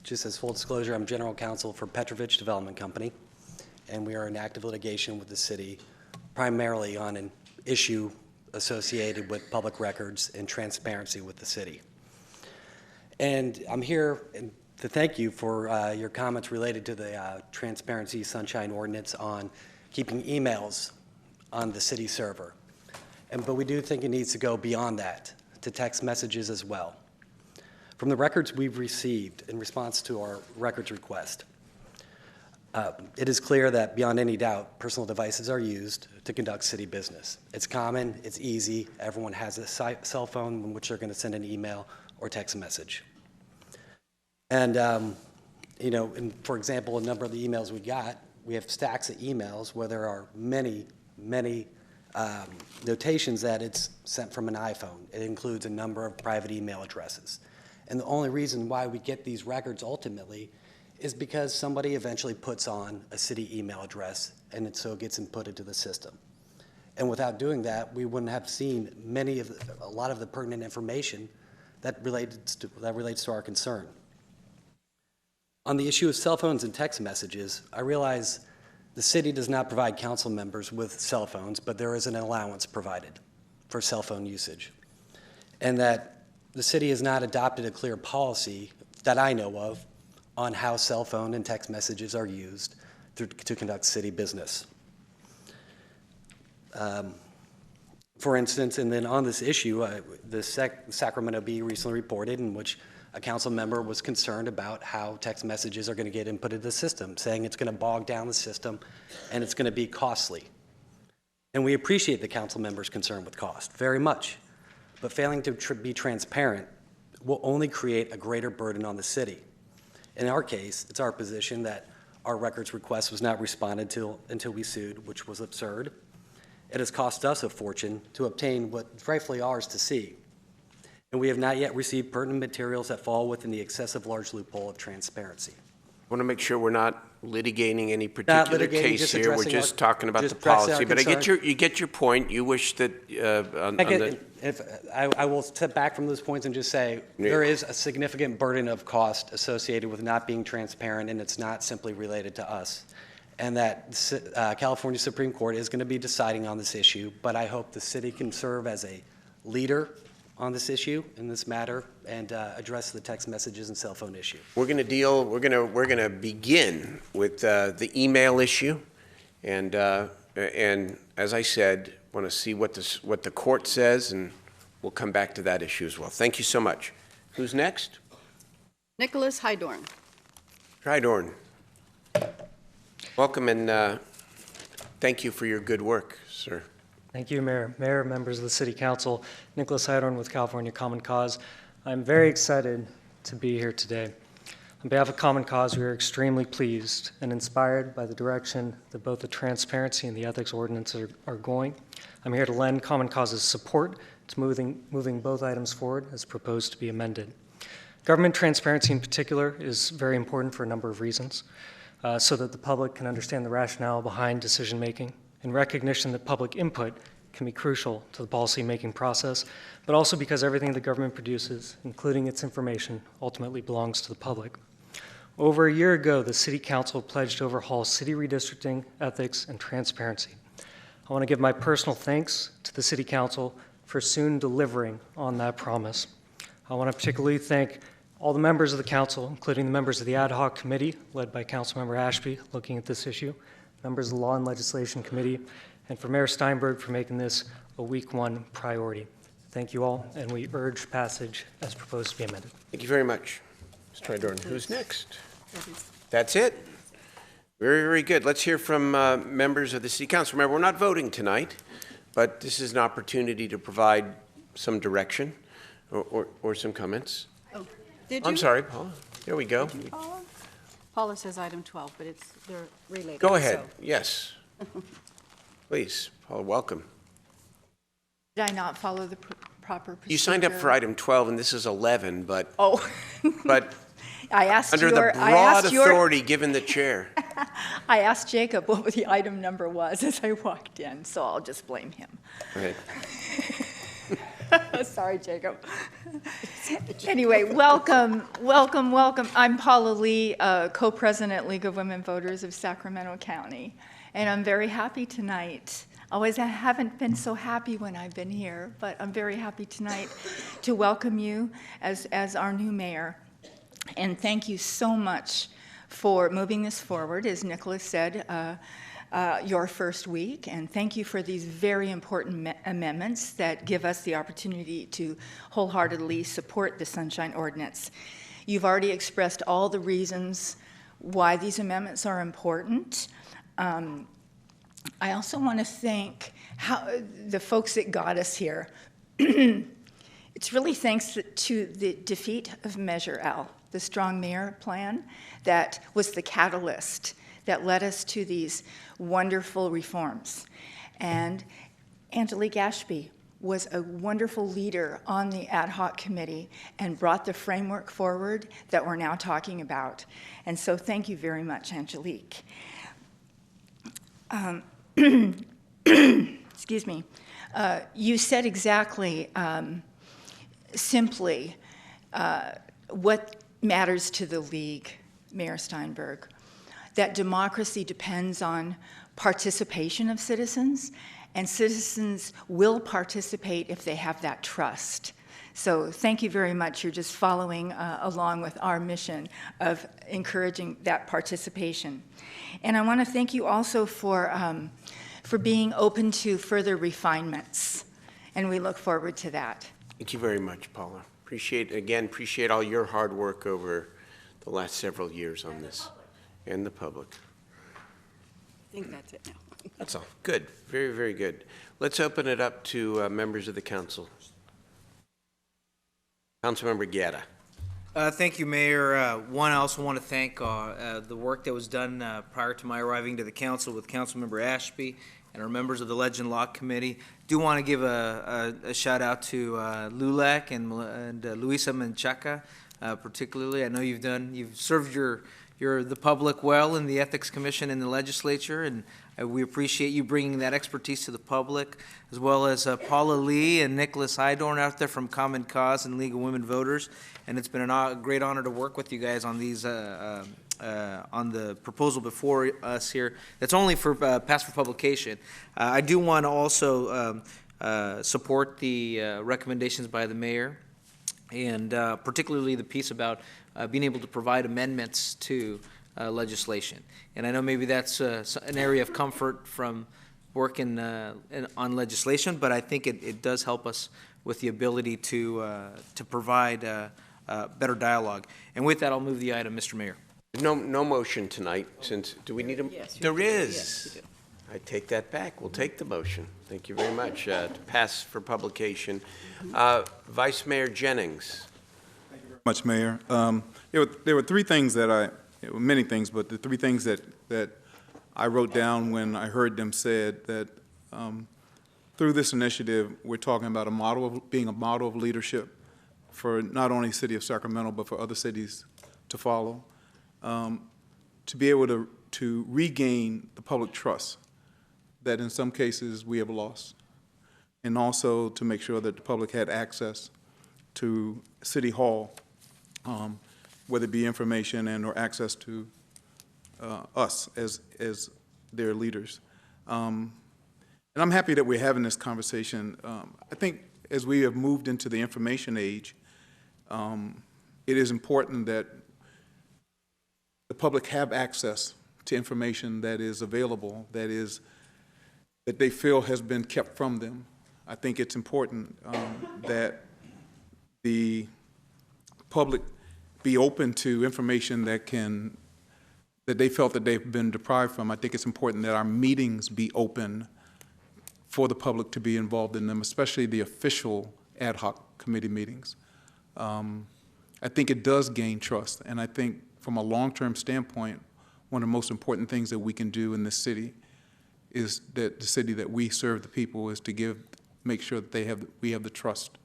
just as full disclosure, I'm General Counsel for Petrovich Development Company, and we are in active litigation with the city, primarily on an issue associated with public records and transparency with the city. And I'm here to thank you for your comments related to the Transparency Sunshine Ordinance on keeping emails on the city server. But we do think it needs to go beyond that, to text messages as well. From the records we've received in response to our records request, it is clear that beyond any doubt, personal devices are used to conduct city business. It's common, it's easy, everyone has a cell phone in which they're going to send an email or text message. And you know, and for example, a number of the emails we got, we have stacks of emails where there are many notations that it's sent from an iPhone. It includes a number of private email addresses. And the only reason why we get these records ultimately is because somebody eventually puts on a city email address and so it gets inputted to the system. And without doing that, we wouldn't have seen a lot of the pertinent information that relates to our concern. On the issue of cell phones and text messages, I realize the city does not provide council members with cell phones, but there is an allowance provided for cell phone usage. And that the city has not adopted a clear policy that I know of on how cell phone and text messages are used to conduct city business. For instance, and then on this issue, the Sacramento Bee recently reported in which a council member was concerned about how text messages are going to get inputted to the system, saying it's going to bog down the system and it's going to be costly. And we appreciate the council member's concern with cost very much, but failing to be transparent will only create a greater burden on the city. In our case, it's our position that our records request was not responded to until we sued, which was absurd. It has cost us a fortune to obtain what's rightfully ours to see. And we have not yet received pertinent materials that fall within the excessive large loophole of transparency. I want to make sure we're not litigating any particular case here. We're just talking about the addressing policy. our But concern. you get your point. You wish that I will step back from those points and just say there is a significant burden of cost associated with not being transparent, and it's not simply related to us. And that California Supreme Court is going to be deciding on this issue, but I hope the city can serve as a leader on this issue, in this matter, and address the text messages and cell phone issue. we're going to begin with the email issue, and as I said, want to see what the court says, and we'll come back to that issue as well. Thank you so much. Who's next? Nicholas Hydorn. Hydorn. Welcome, and thank you for your good work, sir. Thank you, Mayor. Mayor, members of the City Council, Nicholas Hydorn with California Common Cause. I'm very excited to be here today. On behalf of Common Cause, we are extremely pleased and inspired by the direction that both the transparency and the ethics ordinance are going. I'm here to lend Common Cause's support to moving both items forward as proposed to be amended. Government transparency in particular is very important for a number of reasons. So that the public can understand the rationale behind decision-making, and recognition that public input can be crucial to the policy-making process, but also because everything the government produces, including its information, ultimately belongs to the public. Over a year ago, the City Council pledged to overhaul city redistricting, ethics, and transparency. I want to give my personal thanks to the City Council for soon delivering on that promise. I want to particularly thank all the members of the council, including the members of the ad hoc committee led by Councilmember Ashby looking at this issue, members of the Law and Legislation Committee, and for Mayor Steinberg for making this a week one priority. Thank you all, and we urge passage as proposed to be amended. Thank you very much. Mr. Hydorn, who's next? That's it? Very, very good. Let's hear from members of the City Council. Remember, we're not voting tonight, but this is an opportunity to provide some direction or some comments. Did you? I'm sorry, Paula. There we go. Paula says item 12, but they're related. Go ahead. So. Yes. Please, Paula, welcome. Did I not follow the proper procedure? You signed up for item 12, and this is 11, but but I asked under the broad authority given the chair. I asked Jacob what the item number was as I walked in, so I'll just blame him. Go ahead. Sorry, Jacob. Anyway, welcome. I'm Paula Lee, co-president League of Women Voters of Sacramento County, and I'm very happy tonight. I haven't been so happy when I've been here, but I'm very happy tonight to welcome you as our new mayor. And thank you so much for moving this forward, as Nicholas said, your first week, and thank you for these very important amendments that give us the opportunity to wholeheartedly support the Sunshine Ordinance. You've already expressed all the reasons why these amendments are important. I also want to thank the folks that got us here. It's really thanks to the defeat of Measure L. the Strong Mayor Plan, that was the catalyst that led us to these wonderful reforms. And Angelique Ashby was a wonderful leader on the ad hoc committee and brought the framework forward that we're now talking about. And so thank you very much, Angelique. Excuse me. You said exactly, simply, what matters to the League, Mayor Steinberg, that democracy depends on participation of citizens, and citizens will participate if they have that trust. So thank you very much. You're just following along with our mission of encouraging that participation. And I want to thank you also for being open to further refinements, and we look forward to that. Thank you very much, Paula. Appreciate all your hard work over the last several years on this, and the public. I think that's it now. That's all. Good. Very, very good. Let's open it up to members of the council. Councilmember Guerra. Thank you, Mayor. I also want to thank the work that was done prior to my arriving to the council with Councilmember Ashby and our members of the Legend Law Committee. Do want to give a shout out to Lulek and Luisa Menchaca, particularly. I know you've served the public well in the Ethics Commission and the legislature, and we appreciate you bringing that expertise to the public, as well as Paula Lee and Nicholas Idorn out there from Common Cause and League of Women Voters. And it's been a great honor to work with you guys on these on the proposal before us here. That's only for passed for publication. I do want to also support the recommendations by the mayor, and particularly the piece about being able to provide amendments to legislation. And I know maybe that's an area of comfort from working on legislation, but I think it does help us with the ability to provide better dialogue. And with that, I'll move the item, Mr. Mayor. No motion tonight, since, do we need a? Yes, There is. yes, you do. I take that back. We'll take the motion. Thank you very much. To pass for publication. Vice Mayor Jennings. Much, Mayor. There were three things that many things, but the three things that I wrote down when I heard them said that through this initiative, we're talking about being a model of leadership for not only the city of Sacramento, but for other cities to follow, to be able to regain the public trust that in some cases we have lost, and also to make sure that the public had access to City Hall, whether it be information and or access to us as their leaders. And I'm happy that we're having this conversation. I think as we have moved into the information age, it is important that the public have access to information that is available, that they feel has been kept from them. I think it's important that the public be open to information that they felt that they've been deprived from. I think it's important that our meetings be open for the public to be involved in them, especially the official ad hoc committee meetings. I think it does gain trust, and I think from a long-term standpoint, one of the most important things that we can do in this city is that the city that we serve the people is to make sure that we have the trust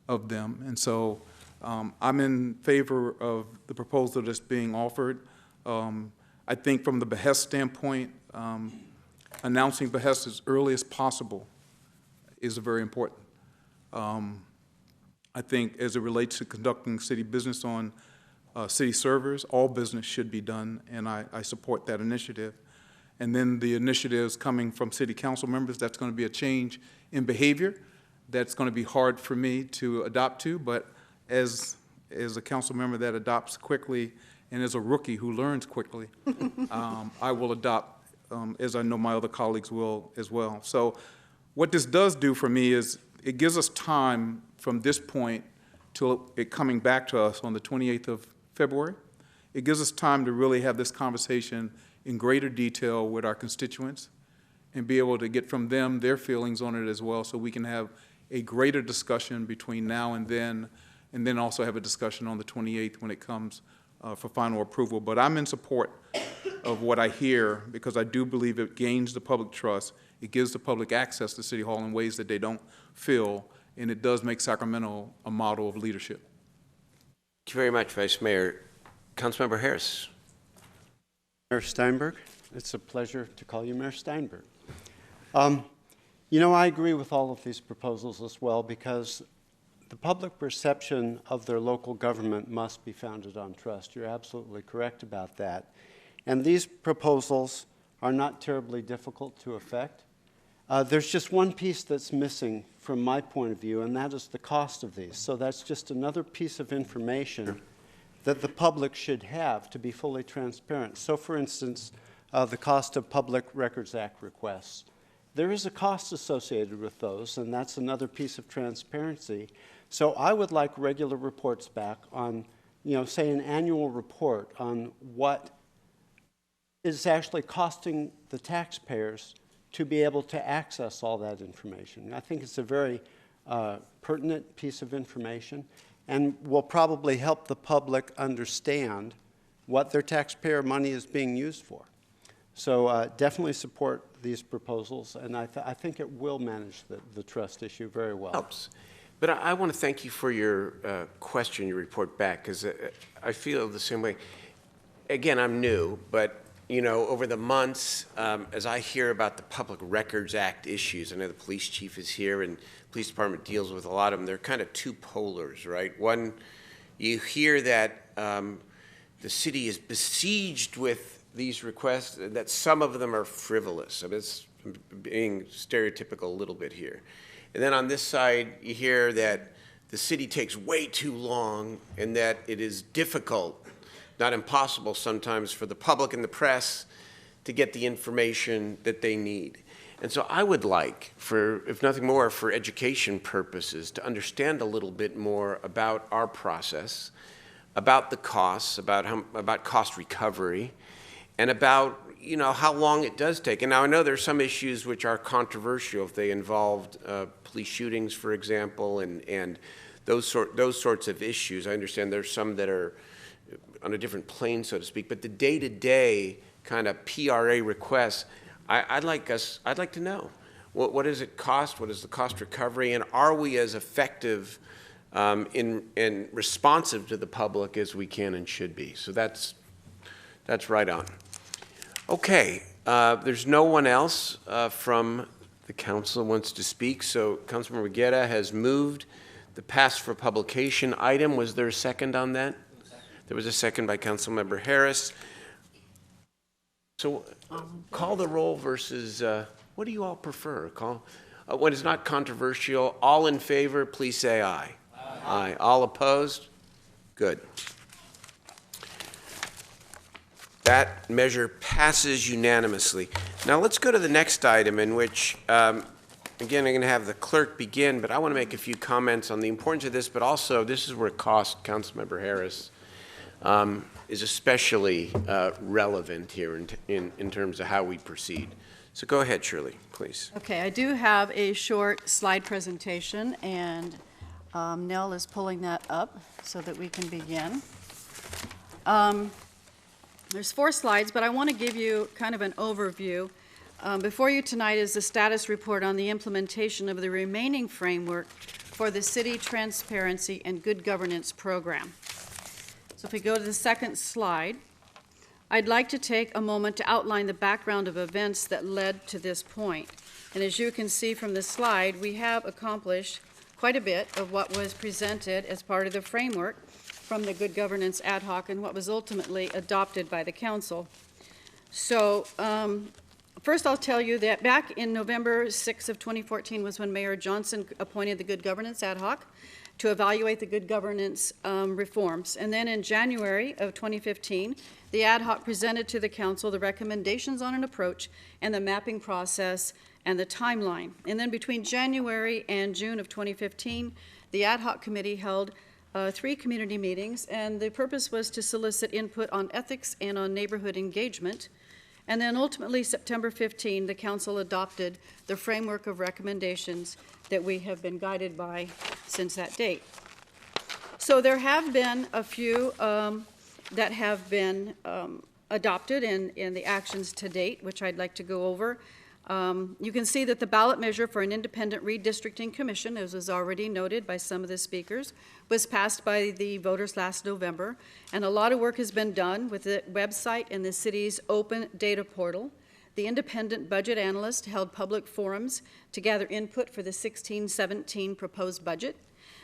of them. And so I'm in favor of the proposal that's being offered. I think from the behest standpoint, announcing behest as early as possible is very important. I think as it relates to conducting city business on city servers, all business should be done, and I support that initiative. And then the initiatives coming from city council members, that's going to be a change in behavior. That's going to be hard for me to adopt to, but as a council member that adopts quickly and as a rookie who learns quickly, I will adopt, as I know my other colleagues will as well. So what this does do for me is it gives us time from this point till it coming back to us on the 28th of February. It gives us time to really have this conversation in greater detail with our constituents and be able to get from them their feelings on it as well, so we can have a greater discussion between now and then and then also have a discussion on the 28th when it comes for final approval. But I'm in support of what I hear because I do believe it gains the public trust. It gives the public access to City Hall in ways that they don't feel, and it does make Sacramento a model of leadership. Thank you very much, Vice Mayor. Councilmember Harris. Mayor Steinberg, it's a pleasure to call you Mayor Steinberg. You know, I agree with all of these proposals as well because the public perception of their local government must be founded on trust. You're absolutely correct about that. And these proposals are not terribly difficult to effect. There's just one piece that's missing from my point of view, and that is the cost of these. So that's just another piece of information that the public should have to be fully transparent. So for instance, the cost of Public Records Act requests. There is a cost associated with those, and that's another piece of transparency. So I would like regular reports back on, you know, say an annual report on what is actually costing the taxpayers to be able to access all that information. I think it's a very pertinent piece of information and will probably help the public understand what their taxpayer money is being used for. So definitely support these proposals, and I think it will manage the trust issue very well. Helps. But I want to thank you for your question, your report back, because I feel the same way. Again, I'm new, but you know, over the months, as I hear about the Public Records Act issues, I know the police chief is here and the police department deals with a lot of them. They're kind of two polars, right? One, you hear that the city is besieged with these requests, that some of them are frivolous. I mean, it's being stereotypical a little bit here. And then on this side, you hear that the city takes way too long and that it is difficult, not impossible sometimes, for the public and the press to get the information that they need. And so I would like, for, if nothing more, for education purposes, to understand a little bit more about our process, about the costs, about cost recovery, and about, you know, how long it does take. And now I know there's some issues which are controversial if they involved police shootings, for example, and those sorts of issues. I understand there's some that are on a different plane, so to speak. But the day-to-day kind of PRA requests, I'd like to know. What does it cost? What is the cost recovery? And are we as effective and responsive to the public as we can and should be? So that's right on. Okay, there's no one else from the council wants to speak. So Councilmember Guerra has moved the pass for publication item. Was there a second on that? There was a second by Councilmember Harris. So call the roll versus, what do you all prefer? When it's not controversial, all in favor, please say aye. Aye. Aye. All opposed? Good. That measure passes unanimously. Now let's go to the next item in which, again, I'm going to have the clerk begin, but I want to make a few comments on the importance of this, but also this is where cost, Councilmember Harris, is especially relevant here in terms of how we proceed. So go ahead, Shirley, please. Okay, I do have a short slide presentation, and Nell is pulling that up so that we can begin. There's 4 slides, but I want to give you kind of an overview. Before you tonight is the status report on the implementation of the remaining framework for the City Transparency and Good Governance Program. So if we go to the second slide, I'd like to take a moment to outline the background of events that led to this point. And as you can see from the slide, we have accomplished quite a bit of what was presented as part of the framework from the Good Governance Ad Hoc and what was ultimately adopted by the Council. So first I'll tell you that back in November 6 of 2014 was when Mayor Johnson appointed the Good Governance Ad Hoc to evaluate the good governance reforms. And then in January of 2015, the ad hoc presented to the council the recommendations on an approach and the mapping process and the timeline. And then between January and June of 2015, the ad hoc committee held 3 community meetings, and the purpose was to solicit input on ethics and on neighborhood engagement. And then ultimately, September 15, the council adopted the framework of recommendations that we have been guided by since that date. So there have been a few that have been adopted in the actions to date, which I'd like to go over. You can see that the ballot measure for an independent redistricting commission, as was already noted by some of the speakers, was passed by the voters last November, and a lot of work has been done with the website and the city's open data portal. The independent budget analyst held public forums to gather input for the 16-17 proposed budget.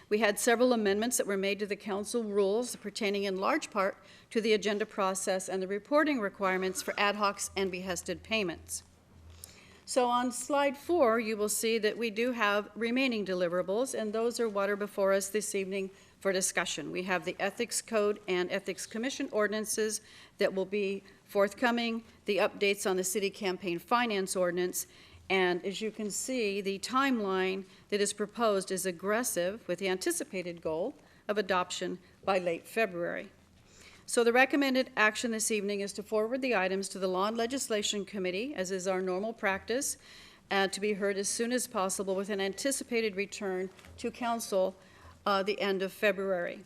We had several amendments that were made to the council rules pertaining in large part to the agenda process and the reporting requirements for ad hocs and behested payments. So on slide 4, you will see that we do have remaining deliverables, and those are what are before us this evening for discussion. We have the Ethics Code and Ethics Commission ordinances that will be forthcoming, the updates on the City Campaign Finance Ordinance, and as you can see, the timeline that is proposed is aggressive with the anticipated goal of adoption by late February. So the recommended action this evening is to forward the items to the Law and Legislation Committee, as is our normal practice, to be heard as soon as possible with an anticipated return to Council the end of February.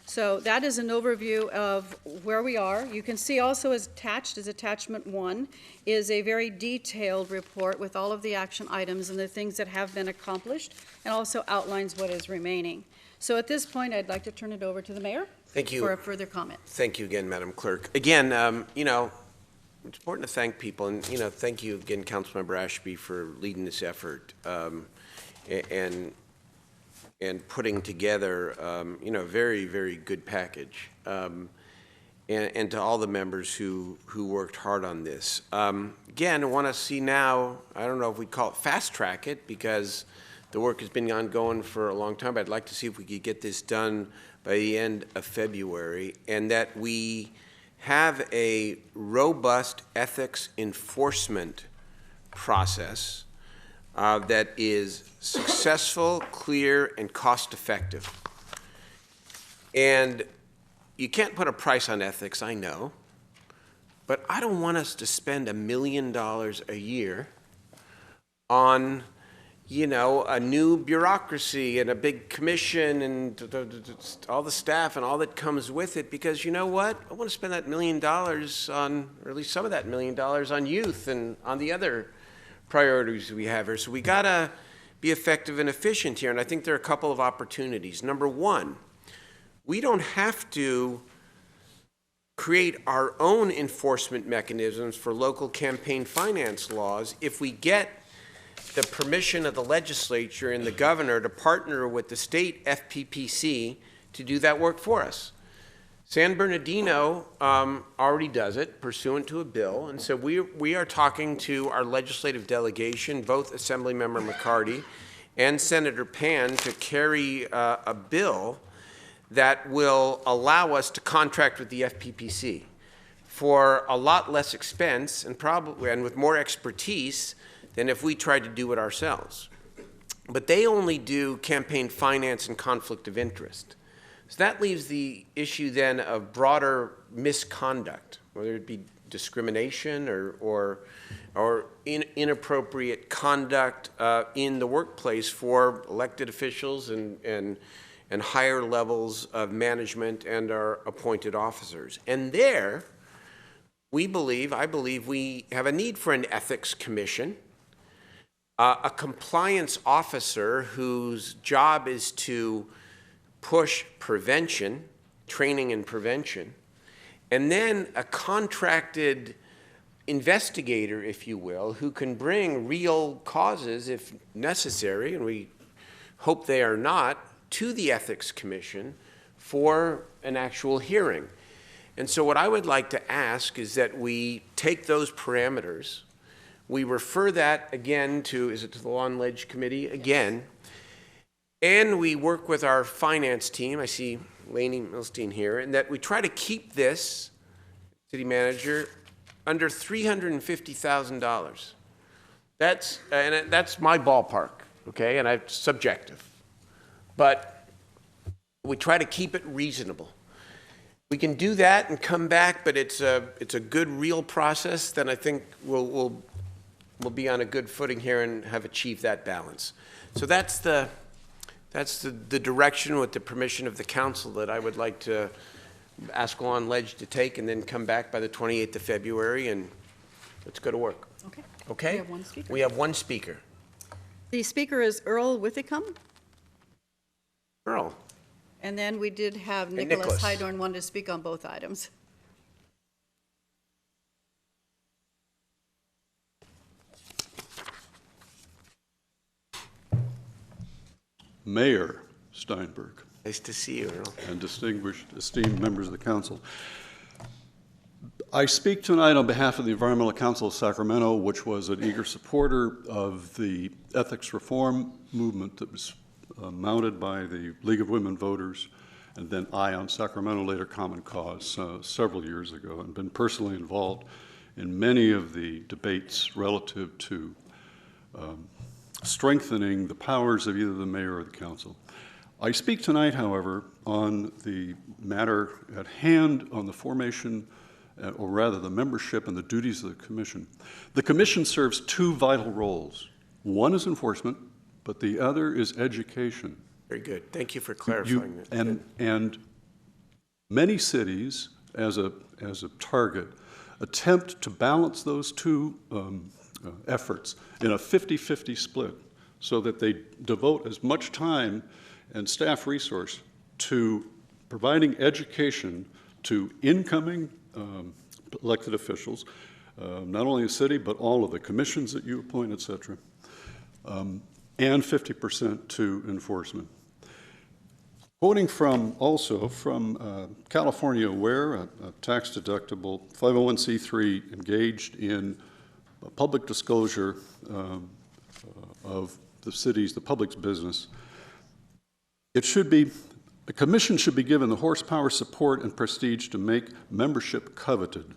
So that is an overview of where we are. You can see also as attached as attachment 1 is a very detailed report with all of the action items and the things that have been accomplished, and also outlines what is remaining. So at this point, I'd like to turn it over to the mayor. Thank you. For a further comment. Thank you again, Madam Clerk. Again, you know, it's important to thank people, and, you know, thank you again, Councilmember Ashby, for leading this effort and putting together, you know, a very, very good package, and to all the members who worked hard on this. Again, I want to see now, I don't know if we call it fast track it, because the work has been ongoing for a long time, but I'd like to see if we could get this done by the end of February, and that we have a robust ethics enforcement process that is successful, clear, and cost-effective. And you can't put a price on ethics, I know, but I don't want us to spend $1 million a year on, you know, a new bureaucracy and a big commission and all the staff and all that comes with it, because you know what? I want to spend that $1 million on, or at least some of that $1 million on youth and on the other priorities we have here. So we got to be effective and efficient here, and I think there are a couple of opportunities. Number one, we don't have to create our own enforcement mechanisms for local campaign finance laws if we get the permission of the legislature and the governor to partner with the state FPPC to do that work for us. San Bernardino already does it pursuant to a bill, and so we are talking to our legislative delegation, both Assemblymember McCarty and Senator Pan, to carry a bill that will allow us to contract with the FPPC for a lot less expense and probably and with more expertise than if we tried to do it ourselves. But they only do campaign finance and conflict of interest. So that leaves the issue then of broader misconduct, whether it be discrimination or inappropriate conduct in the workplace for elected officials and higher levels of management and our appointed officers. And there, I believe we have a need for an ethics commission, a compliance officer whose job is to push prevention, training and prevention, and then a contracted investigator, if you will, who can bring real causes, if necessary, and we hope they are not, to the Ethics Commission for an actual hearing. And so what I would like to ask is that we take those parameters, we refer that again to, is it to the Law and Leg Committee again, and we work with our finance team, I see Lainey Milstein here, and that we try to keep this, city manager, under $350,000. That's my ballpark, okay, and it's subjective. But we try to keep it reasonable. We can do that and come back, but it's a good, real process. Then I think we'll be on a good footing here and have achieved that balance. So that's the That's the direction, with the permission of the council, that I would like to ask Lawn Ledge to take, and then come back by the 28th of February, and let's go to work. Okay. Okay? We have one speaker. We have one speaker. The speaker is Earl Withicum, Earl. and then we did have Nicholas. Nicholas Hydorn wanted to speak on both items. Mayor Steinberg. Nice to see you, Earl. And distinguished, esteemed members of the council. I speak tonight on behalf of the Environmental Council of Sacramento, which was an eager supporter of the ethics reform movement that was mounted by the League of Women Voters, and then on Sacramento, later Common Cause, several years ago, and been personally involved in many of the debates relative to strengthening the powers of either the mayor or the council. I speak tonight, however, on the matter at hand, on the formation, or rather the membership and the duties of the commission. The commission serves two vital roles. One is enforcement, but the other is education. Very good. Thank you for clarifying that. And many cities, as a target, attempt to balance those two efforts in a 50-50 split, so that they devote as much time and staff resource to providing education to incoming elected officials, not only the city, but all of the commissions that you appoint, et cetera, and 50% to enforcement. Quoting from California Aware, a tax-deductible 501c3 engaged in public disclosure of the public's business, the commission should be given the horsepower, support, and prestige to make membership coveted.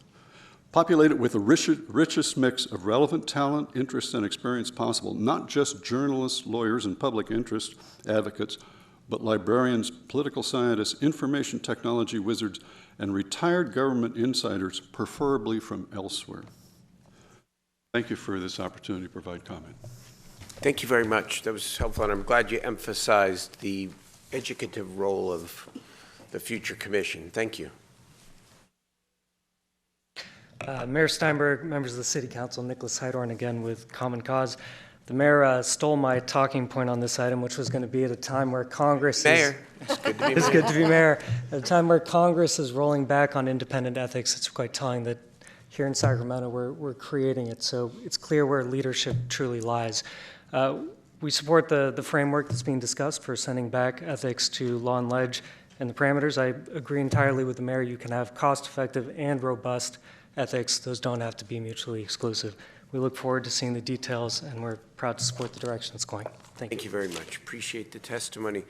Populate it with the richest mix of relevant talent, interest, and experience possible, not just journalists, lawyers, and public interest advocates, but librarians, political scientists, information technology wizards, and retired government insiders, preferably from elsewhere. Thank you for this opportunity to provide comment. Thank you very much. That was helpful, and I'm glad you emphasized the educative role of the future commission. Thank you. Mayor Steinberg, members of the City Council, Nicholas Hydorn again with Common Cause. The mayor stole my talking point on this item, which was going to be at a time where Congress Mayor. It's good to be it's mayor. good to be mayor. At a time where Congress is rolling back on independent ethics, it's quite telling that here in Sacramento we're creating it, so it's clear where leadership truly lies. We support the framework that's being discussed for sending back ethics to Lawn Ledge and the parameters. I agree entirely with the mayor. You can have cost-effective and robust ethics. Those don't have to be mutually exclusive. We look forward to seeing the details, and we're proud to support the direction it's going. Thank you very much. Appreciate the testimony.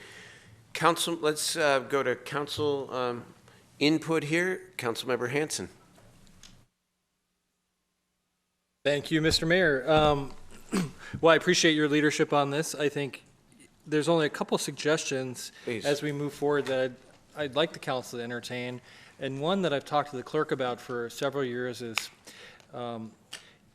Council, let's go to council input here. Councilmember Hanson. Thank you, Mr. Mayor. Well, I appreciate your leadership on this. I think there's only a couple suggestions as we move forward that I'd like the council to entertain. And one that I've talked to the clerk about for several years is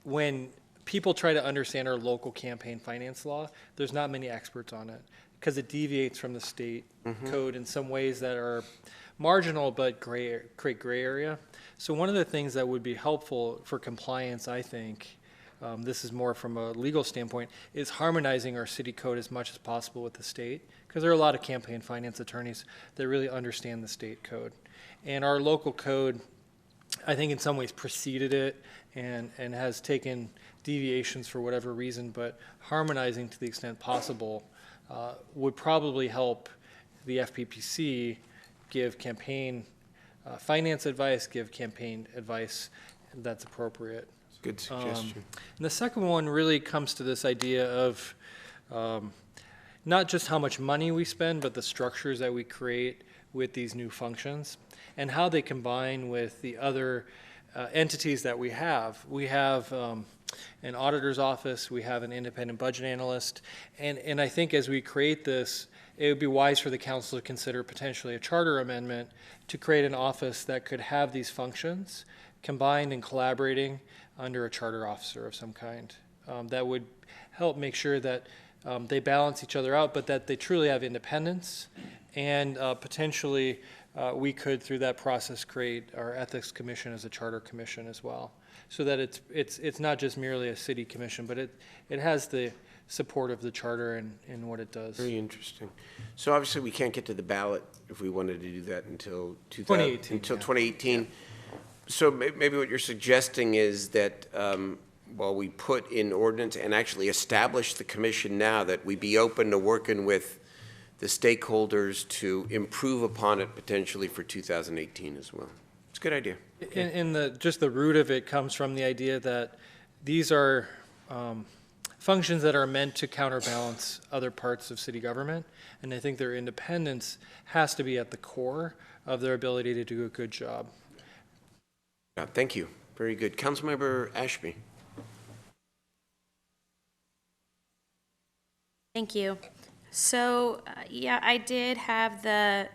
when people try to understand our local campaign finance law, there's not many experts on it because it deviates from the state code in some ways that are marginal but create gray area. So one of the things that would be helpful for compliance, I think, this is more from a legal standpoint, is harmonizing our city code as much as possible with the state, because there are a lot of campaign finance attorneys that really understand the state code. And our local code, I think in some ways preceded it and has taken deviations for whatever reason, but harmonizing to the extent possible would probably help the FPPC give campaign finance advice, give campaign advice that's appropriate. Good suggestion. And the second one really comes to this idea of not just how much money we spend, but the structures that we create with these new functions and how they combine with the other entities that we have. We have an auditor's office, we have an independent budget analyst, and I think as we create this, it would be wise for the council to consider potentially a charter amendment to create an office that could have these functions combined and collaborating under a charter officer of some kind. That would help make sure that they balance each other out, but that they truly have independence. And potentially, we could, through that process, create our Ethics Commission as a charter commission as well, so that it's not just merely a city commission, but it has the support of the charter in what it does. Very interesting. So obviously, we can't get to the ballot if we wanted to do that until 2018. Until Yeah. 2018. So maybe what you're suggesting is that while we put in ordinance and actually establish the commission now, that we be open to working with the stakeholders to improve upon it potentially for 2018 as well. It's a good idea. Just the root of it comes from the idea that these are functions that are meant to counterbalance other parts of city government, and I think their independence has to be at the core of their ability to do a good job. Yeah, thank you. Very good. Councilmember Ashby. Thank you. So, yeah, I did have the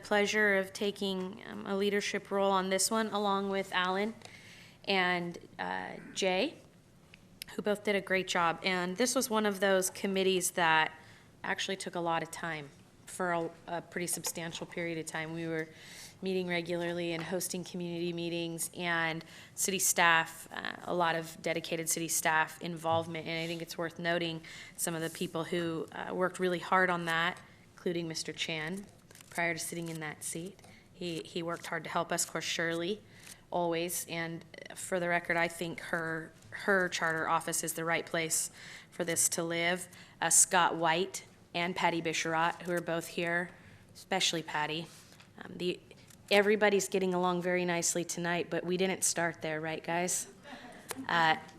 pleasure of taking a leadership role on this one, along with Alan and Jay, who both did a great job. And this was one of those committees that actually took a lot of time for a pretty substantial period of time. We were meeting regularly and hosting community meetings, and city staff, a lot of dedicated city staff involvement. And I think it's worth noting some of the people who worked really hard on that, including Mr. Chan, prior to sitting in that seat. He worked hard to help us, of course, Shirley, always. And for the record, I think her charter office is the right place for this to live. Scott White and Patty Bisharat, who are both here, especially Patty. Everybody's getting along very nicely tonight, but we didn't start there, right, guys?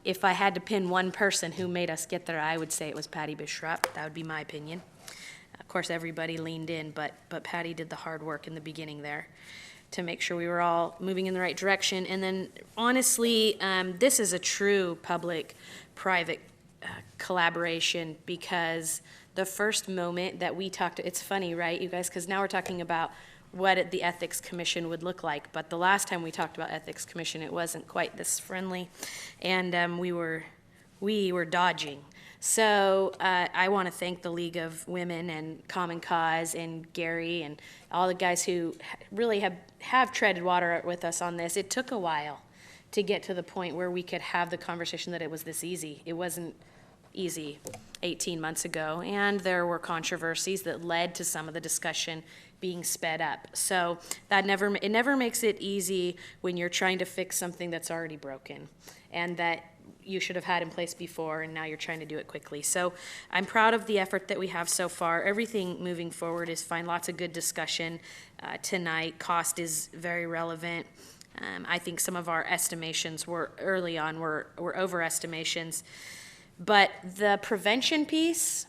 If I had to pin one person who made us get there, I would say it was Patty Bisharat. That would be my opinion. Of course, everybody leaned in, but Patty did the hard work in the beginning there to make sure we were all moving in the right direction. And then, honestly, this is a true public-private collaboration, because the first moment that we talked, it's funny, right, you guys, because now we're talking about what the Ethics Commission would look like. But the last time we talked about Ethics Commission, it wasn't quite this friendly, and we were dodging. So I want to thank the League of Women and Common Cause and Gary and all the guys who really have treaded water with us on this. It took a while to get to the point where we could have the conversation that it was this easy. It wasn't easy 18 months ago, and there were controversies that led to some of the discussion being sped up. So it never makes it easy when you're trying to fix something that's already broken and that you should have had in place before, and now you're trying to do it quickly. So I'm proud of the effort that we have so far. Everything moving forward is fine. Lots of good discussion tonight. Cost is very relevant. I think some of our estimations were early on were overestimations, but the prevention piece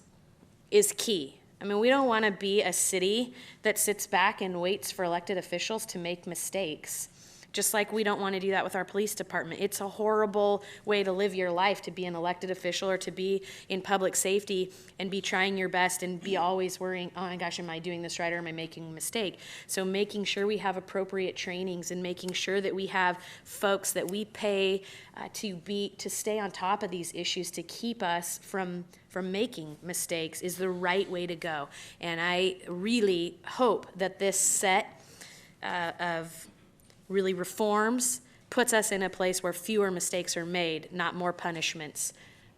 is key. I mean, we don't want to be a city that sits back and waits for elected officials to make mistakes, just like we don't want to do that with our police department. It's a horrible way to live your life, to be an elected official or to be in public safety and be trying your best and be always worrying, oh my gosh, am I doing this right or am I making a mistake? So making sure we have appropriate trainings and making sure that we have folks that we pay to stay on top of these issues, to keep us from making mistakes, is the right way to go. And I really hope that this set of really reforms puts us in a place where fewer mistakes are made, not more punishments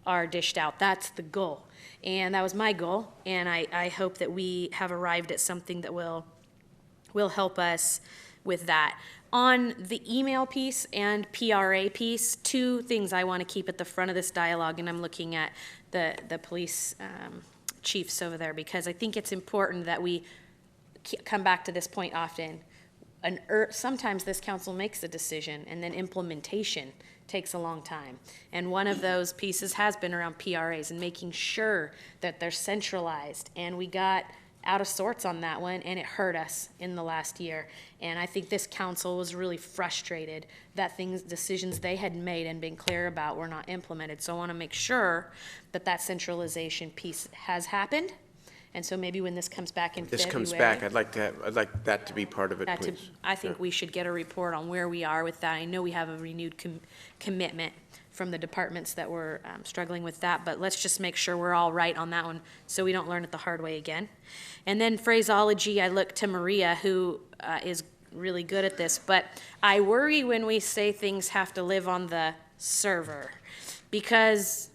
are dished out. That's the goal. And that was my goal. And I hope that we have arrived at something that will help us with that. On the email piece and PRA piece, two things I want to keep at the front of this dialogue, and I'm looking at the police chiefs over there, because I think it's important that we come back to this point often. Sometimes this council makes a decision and then implementation takes a long time. And one of those pieces has been around PRAs and making sure that they're centralized. And we got out of sorts on that one, and it hurt us in the last year. And I think this council was really frustrated that decisions they had made and been clear about were not implemented. So I want to make sure that that centralization piece has happened And so maybe when this comes back in February. This comes back, I'd like that to be part of it, that to- please. I think we should get a report on where we are with that. I know we have a renewed commitment from the departments that were struggling with that, but let's just make sure we're all right on that one so we don't learn it the hard way again. And then phraseology, I look to Maria, who is really good at this, but I worry when we say things have to live on the server, because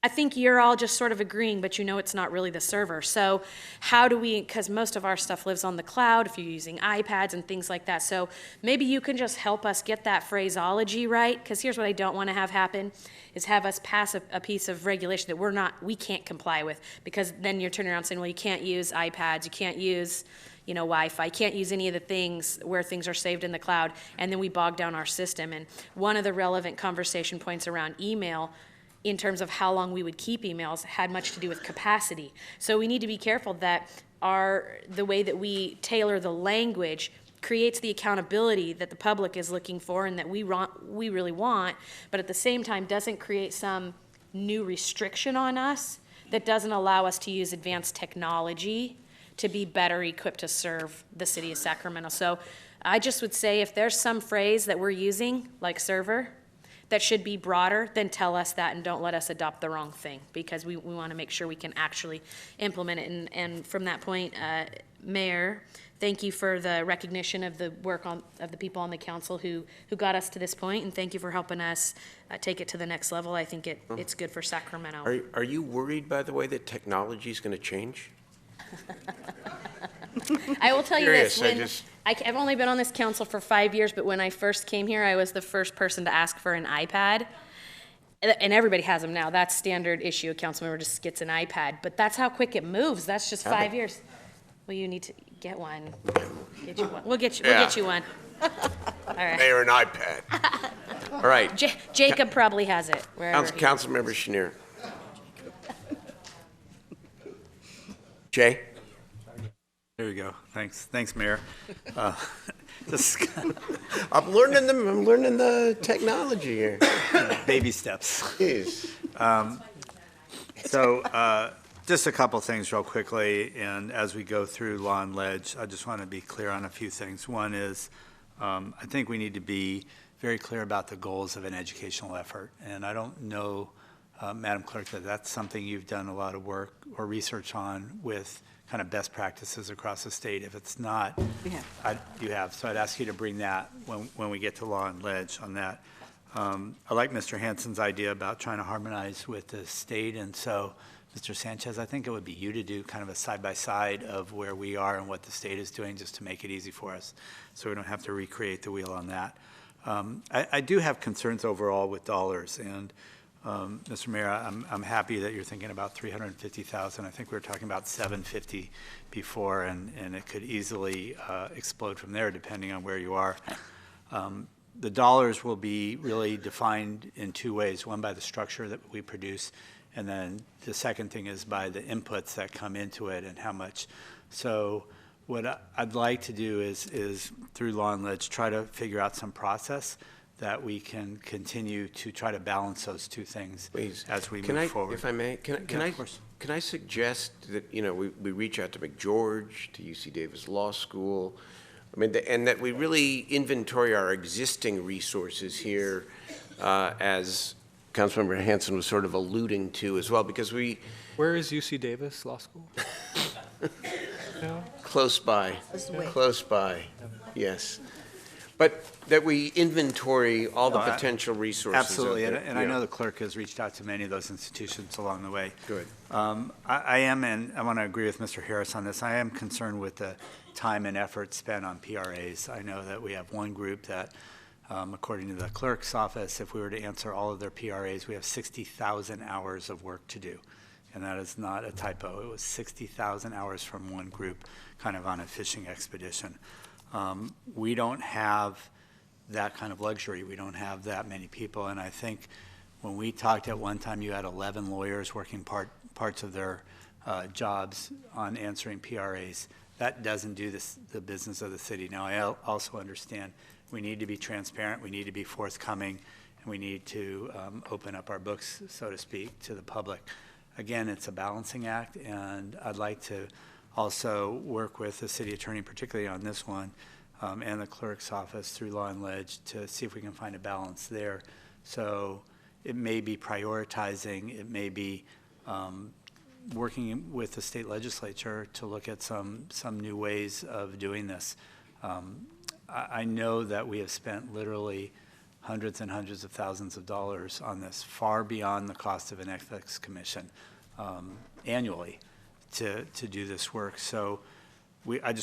I think you're all just sort of agreeing, but you know it's not really the server. So how do we, because most of our stuff lives on the cloud if you're using iPads and things like that. So maybe you can just help us get that phraseology right, because here's what I don't want to have happen, is have us pass a piece of regulation that we can't comply with, because then you're turning around saying, well, you can't use iPads, you can't use, Wi-Fi, you can't use any of the things where things are saved in the cloud, and then we bog down our system. And one of the relevant conversation points around email in terms of how long we would keep emails had much to do with capacity. So we need to be careful that the way that we tailor the language creates the accountability that the public is looking for and that we really want, but at the same time doesn't create some new restriction on us that doesn't allow us to use advanced technology to be better equipped to serve the city of Sacramento. So I just would say if there's some phrase that we're using, like server, that should be broader, then tell us that and don't let us adopt the wrong thing, because we want to make sure we can actually implement it. And from that point, Mayor, thank you for the recognition of the work of the people on the council who got us to this point, and thank you for helping us take it to the next level. I think it's good for Sacramento. Are you worried, by the way, that technology is going to change? I will tell you this, Curious, I've only been on this council for 5 years, but when I first came here, I was the first person to ask for an iPad. And everybody has them now. That's standard issue. A council member just gets an iPad. But that's how quick it moves. That's just 5 years. Well, you need to get one. Get you one. We'll get you one. All right. Mayor, an iPad. All right. Jacob probably has it. Councilmember Chenier. Jay? There you go. Thanks, Mayor. I'm learning the technology here. Baby steps. Jeez. Just a couple things real quickly, and as we go through law and ledge, I just want to be clear on a few things. One is, I think we need to be very clear about the goals of an educational effort, and I don't know, Madam Clerk, that's something you've done a lot of work or research on with kind of best practices across the state. If it's not, you have. So I'd ask you to bring that when we get to law and ledge on that. I like Mr. Hansen's idea about trying to harmonize with the state, and so Mr. Sanchez, I think it would be you to do kind of a side-by-side of where we are and what the state is doing, just to make it easy for us, so we don't have to recreate the wheel on that. I do have concerns overall with dollars, and Mr. Mayor, I'm happy that you're thinking about 350,000. I think we were talking about 750 before, and it could easily explode from there depending on where you are. The dollars will be really defined in two ways. One, by the structure that we produce, and then the second thing is by the inputs that come into it and how much. So what I'd like to do is through law and ledge, try to figure out some process that we can continue to try to balance those two things as we move forward. If I may, can I suggest that, we reach out to McGeorge, to UC Davis Law School, and that we really inventory our existing resources here, as Councilmember Hansen was sort of alluding to as well, because Where is UC Davis Law School? Close by, yes. But that we inventory all the potential resources. Absolutely, out there. and I know the clerk has reached out to many of those institutions along the way. Good. I am, and I want to agree with Mr. Harris on this, I am concerned with the time and effort spent on PRAs. I know that we have one group that, according to the clerk's office, if we were to answer all of their PRAs, we have 60,000 hours of work to do. And that is not a typo. It was 60,000 hours from one group, kind of on a fishing expedition. We don't have that kind of luxury. We don't have that many people. And I think when we talked at one time, you had 11 lawyers working parts of their jobs on answering PRAs. That doesn't do the business of the city. Now, I also understand we need to be transparent, we need to be forthcoming, and we need to open up our books, so to speak, to the public. again, it's a balancing act, and I'd like to also work with the city attorney, particularly on this one, and the clerk's office through Law and Ledge to see if we can find a balance there. So it may be prioritizing, it may be working with the state legislature to look at some new ways of doing this. I know that we have spent literally hundreds and hundreds of thousands of dollars on this, far beyond the cost of an ethics commission annually to do this work. So I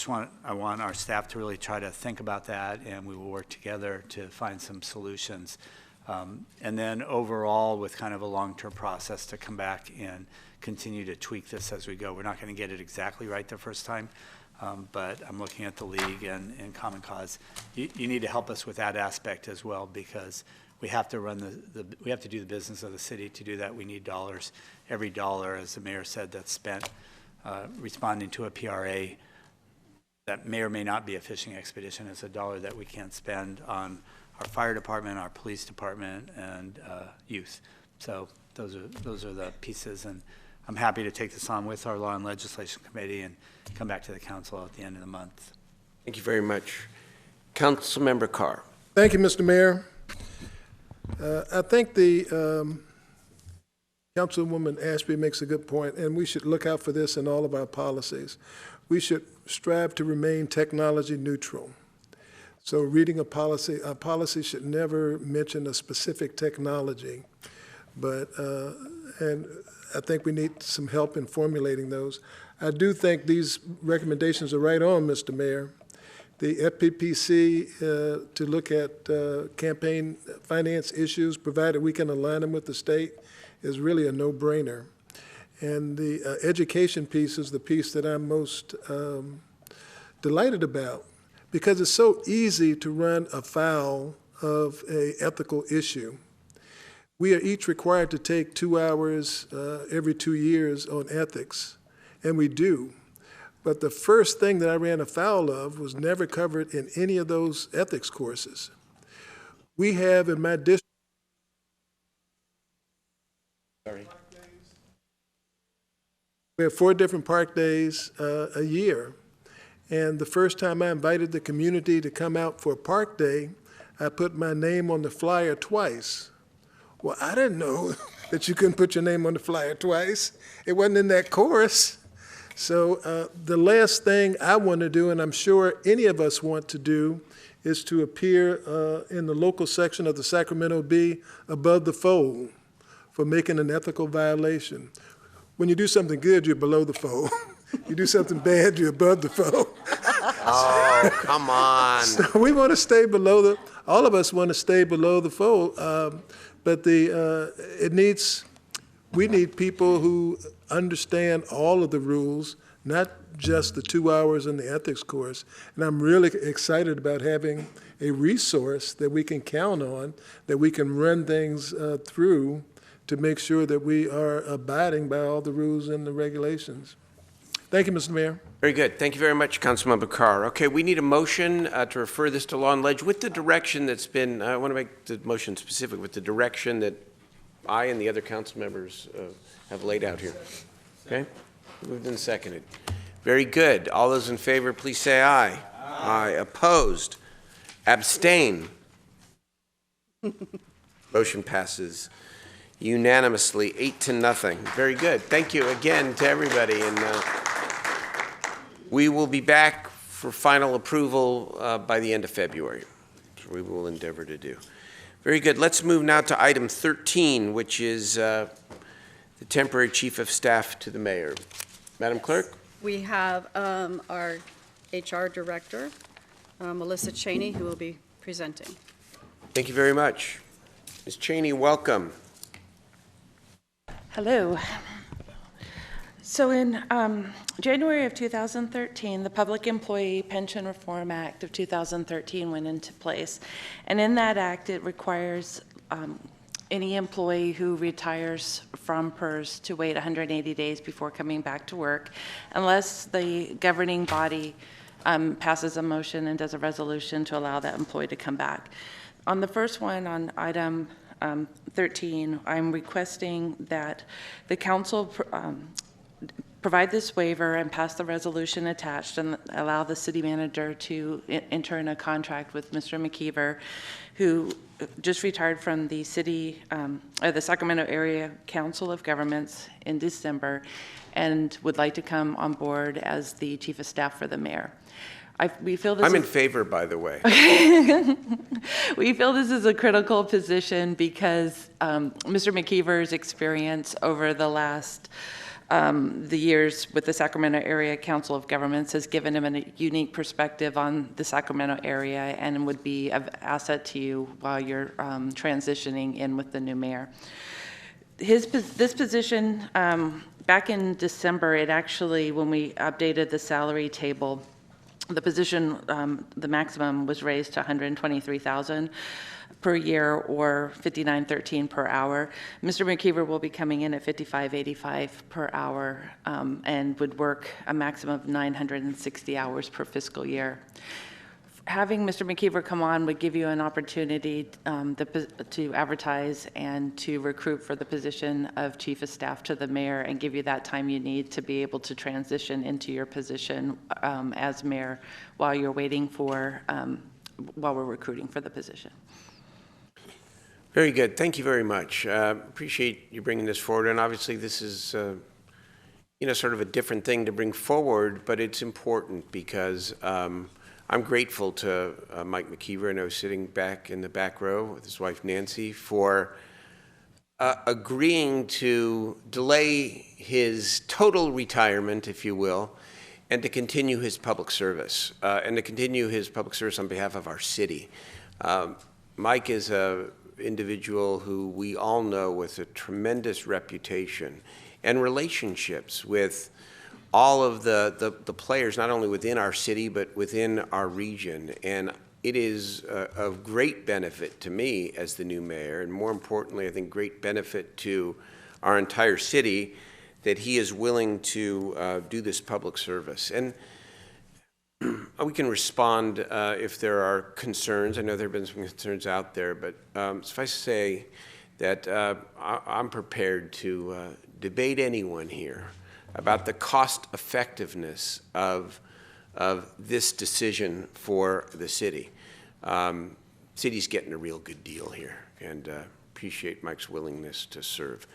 want our staff to really try to think about that, and we will work together to find some solutions. And then overall, with kind of a long-term process to come back and continue to tweak this as we go. We're not going to get it exactly right the first time, but I'm looking at the league and Common Cause. You need to help us with that aspect as well, because we have to run we have to do the business of the city. To do that, we need dollars. Every dollar, as the mayor said, that's spent responding to a PRA that may or may not be a fishing expedition is a dollar that we can't spend on our fire department, our police department, and youth. So those are the pieces, and I'm happy to take this on with our Law and Legislation Committee and come back to the council at the end of the month. Thank you very much. Councilmember Carr. Thank you, Mr. Mayor. I think the Councilwoman Ashby makes a good point, and we should look out for this in all of our policies. We should strive to remain technology neutral. So reading a policy should never mention a specific technology, but, and I think we need some help in formulating those. I do think these recommendations are right on, Mr. Mayor. The FPPC to look at campaign finance issues, provided we can align them with the state, is really a no-brainer. And the education piece is the piece that I'm most delighted about, because it's so easy to run afoul of an ethical issue. We are each required to take 2 hours every 2 years on ethics, and we do. But the first thing that I ran afoul of was never covered in any of those ethics courses. We have in my district, we have 4 different park days a year. And the first time I invited the community to come out for a park day, I put my name on the flyer twice. Well, I didn't know that you couldn't put your name on the flyer twice. It wasn't in that course. So the last thing I want to do, and I'm sure any of us want to do, is to appear in the local section of the Sacramento Bee above the fold for making an ethical violation. When you do something good, you're below the fold. You do something bad, you're above the fold. Oh, come on. So we want to stay below all of us want to stay below the fold, but we need people who understand all of the rules, not just the 2 hours in the ethics course. And I'm really excited about having a resource that we can count on, that we can run things through to make sure that we are abiding by all the rules and the regulations. Thank you, Mr. Mayor. Very good. Thank you very much, Councilmember Carr. Okay, we need a motion to refer this to Law and Ledge with the direction that's been, I want to make the motion specific with the direction that I and the other council members have laid out here. Okay? Moved and seconded. Very good. All those in favor, please say aye. Aye. Opposed? Abstain? Motion passes unanimously, 8-0. Very good. Thank you again to everybody. And we will be back for final approval by the end of February. So we will endeavor to do. Very good. Let's move now to item 13, which is the temporary chief of staff to the mayor. Madam Clerk? We have our HR director, Melissa Cheney, who will be presenting. Thank you very much. Ms. Cheney, welcome. Hello. So in January of 2013, the Public Employee Pension Reform Act of 2013 went into place. And in that act, it requires any employee who retires from PERS to wait 180 days before coming back to work, unless the governing body passes a motion and does a resolution to allow that employee to come back. On the first one, on item 13, I'm requesting that the council provide this waiver and pass the resolution attached and allow the city manager to enter in a contract with Mr. McKeever, who just retired from the the Sacramento Area Council of Governments in December and would like to come on board as the chief of staff for the mayor. We feel this I'm in favor, by the way. We feel this is a critical position because Mr. McKeever's experience over the years with the Sacramento Area Council of Governments has given him a unique perspective on the Sacramento area and would be of asset to you while you're transitioning in with the new mayor. This position, back in December, it actually, when we updated the salary table, the position, the maximum was raised to $123,000 per year or $59.13 per hour. Mr. McKeever will be coming in at $55.85 per hour and would work a maximum of 960 hours per fiscal year. Having Mr. McKeever come on would give you an opportunity to advertise and to recruit for the position of chief of staff to the mayor and give you that time you need to be able to transition into your position as mayor while you're waiting for, while we're recruiting for the position. Very good. Thank you very much. Appreciate you bringing this forward. And obviously this is, sort of a different thing to bring forward, but it's important because I'm grateful to Mike McKeever, I know sitting back in the back row with his wife Nancy, for agreeing to delay his total retirement, if you will, and to continue his public service, on behalf of our city. Mike is an individual who we all know with a tremendous reputation and relationships with all of the players, not only within our city, but within our region. And it is of great benefit to me as the new mayor, and more importantly, I think great benefit to our entire city, that he is willing to do this public service. And we can respond if there are concerns. I know there have been some concerns out there, but suffice to say that I'm prepared to debate anyone here about the cost effectiveness of this decision for the city. City's getting a real good deal here, and appreciate Mike's willingness to serve.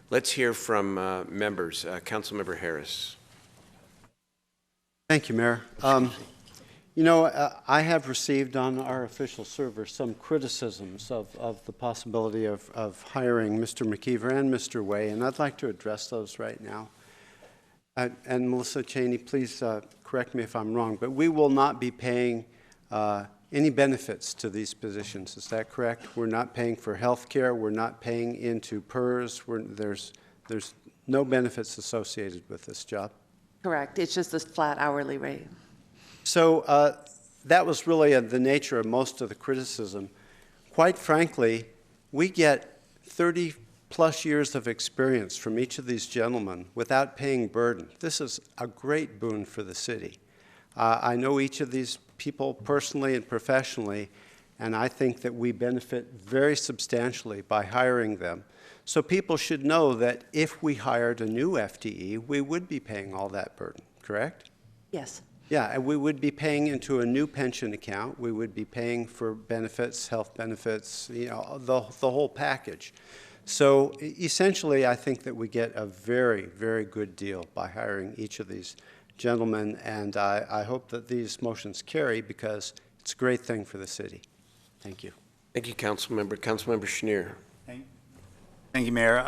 Let's hear from members. Councilmember Harris. Thank you, Mayor. I have received on our official server some criticisms of the possibility of hiring Mr. McKeever and Mr. Way, and I'd like to address those right now. And Melissa Cheney, please correct me if I'm wrong, but we will not be paying any benefits to these positions. Is that correct? We're not paying for health care. We're not paying into PERS. There's no benefits associated with this job. Correct. It's just this flat hourly rate. So that was really the nature of most of the criticism. Quite frankly, we get 30-plus years of experience from each of these gentlemen without paying burden. This is a great boon for the city. I know each of these people personally and professionally, and I think that we benefit very substantially by hiring them. So people should know that if we hired a new FTE, we would be paying all that burden, correct? Yes. Yeah, and we would be paying into a new pension account. We would be paying for benefits, health benefits, the whole package. So essentially, I think that we get a very, very good deal by hiring each of these gentlemen, and I hope that these motions carry because it's a great thing for the city. Thank you. Thank you, Councilmember. Councilmember Schneer. Thank you, Mayor.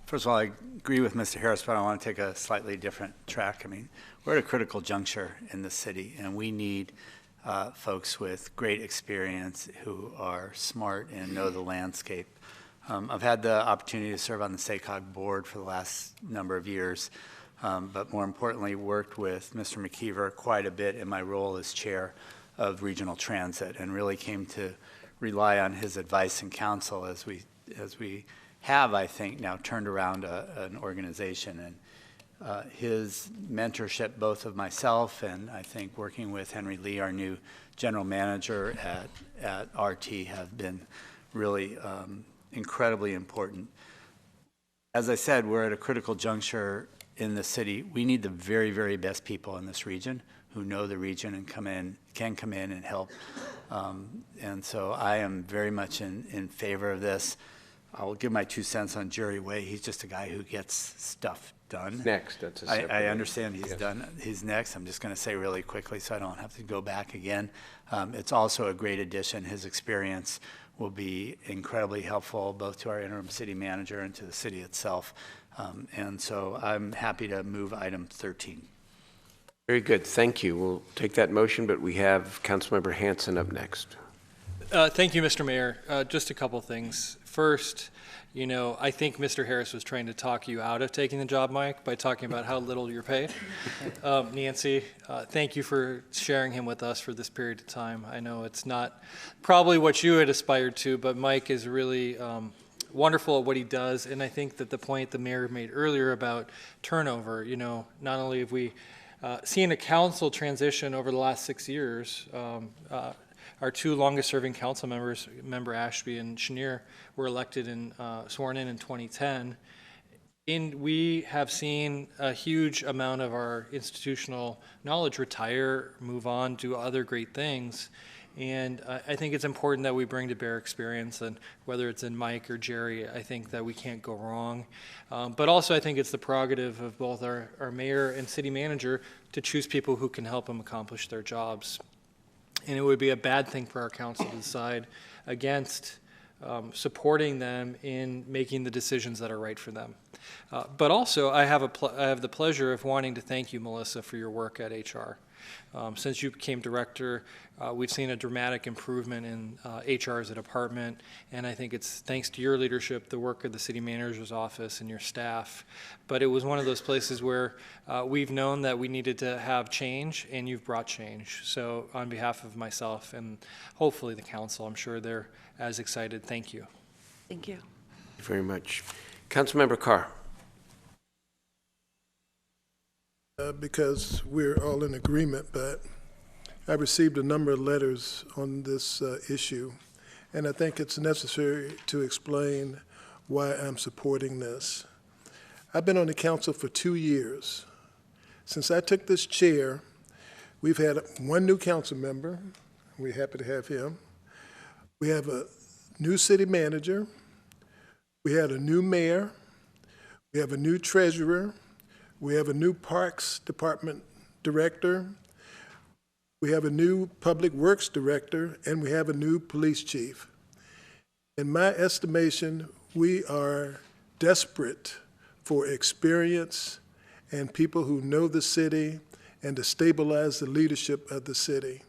First of all, I agree with Mr. Harris, but I want to take a slightly different track. I mean, we're at a critical juncture in the city, and we need folks with great experience who are smart and know the landscape. I've had the opportunity to serve on the SACOG board for the last number of years, but more importantly, worked with Mr. McKeever quite a bit in my role as chair of regional transit, and really came to rely on his advice and counsel as we have, I think, now turned around an organization. his mentorship, both of myself and I think working with Henry Lee, our new general manager at RT, have been really incredibly important. As I said, we're at a critical juncture in the city. We need the very, very best people in this region who know the region and can come in and help. And so I am very much in favor of this. I'll give my 2 cents on Jerry Way. He's just a guy who gets stuff done. Next, that's a I separate understand he's done. He's next. I'm just going to say really quickly so I don't have to go back again. It's also a great addition. His experience will be incredibly helpful both to our interim city manager and to the city itself. And so I'm happy to move item 13. Very good, thank you. We'll take that motion, but we have Councilmember Hanson up next. Thank you, Mr. Mayor. Just a couple things. First, you know, I think Mr. Harris was trying to talk you out of taking the job, Mike, by talking about how little you're paid. Nancy, thank you for sharing him with us for this period of time. I know it's not probably what you had aspired to, but Mike is really wonderful at what he does, and I think that the point the mayor made earlier about turnover, you know, not only have we seen a council transition over the last 6 years, our 2 longest-serving council members, Member Ashby and Chenier, were elected and sworn in 2010. And we have seen a huge amount of our institutional knowledge retire, move on, do other great things. And I think it's important that we bring to bear experience, and whether it's in Mike or Jerry, I think that we can't go wrong. But also I think it's the prerogative of both our mayor and city manager to choose people who can help them accomplish their jobs. And it would be a bad thing for our council to decide against supporting them in making the decisions that are right for them. But also, I have the pleasure of wanting to thank you, Melissa, for your work at HR. Since you became director, we've seen a dramatic improvement in HR as a department, and I think it's thanks to your leadership, the work of the city manager's office and your staff. But it was one of those places where we've known that we needed to have change, and you've brought change. So on behalf of myself and hopefully the council, I'm sure they're as excited. Thank you. Thank you. Thank you very much. Councilmember Carr. Because we're all in agreement, but I received a number of letters on this issue, and I think it's necessary to explain why I'm supporting this. I've been on the council for 2 years. Since I took this chair, we've had 1 new council member. We're happy to have him. We have a new city manager. We had a new mayor. We have a new treasurer. We have a new Parks Department director. We have a new Public Works director, and we have a new police chief. In my estimation, we are desperate for experience and people who know the city and to stabilize the leadership of the city.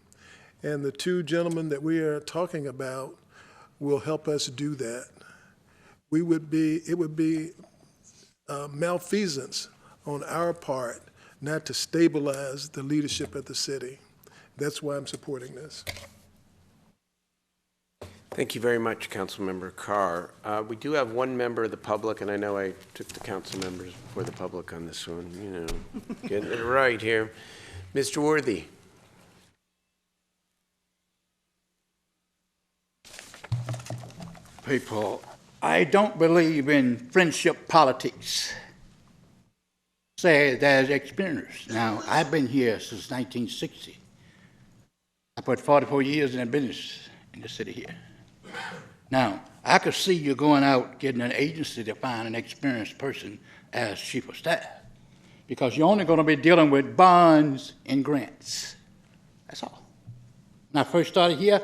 And the 2 gentlemen that we are talking about will help us do that. It would be malfeasance on our part not to stabilize the leadership of the city. That's why I'm supporting this. Thank you very much, Councilmember Carr. We do have 1 member of the public, and I know I took the council members before the public on this one, you know, getting it right here. Mr. Worthy. People, I don't believe in friendship politics. Say there's experience. Now, I've been here since 1960. I put 44 years in business in the city here. Now, I could see you going out getting an agency to find an experienced person as chief of staff, because you're only going to be dealing with bonds and grants. That's all. When I first started here,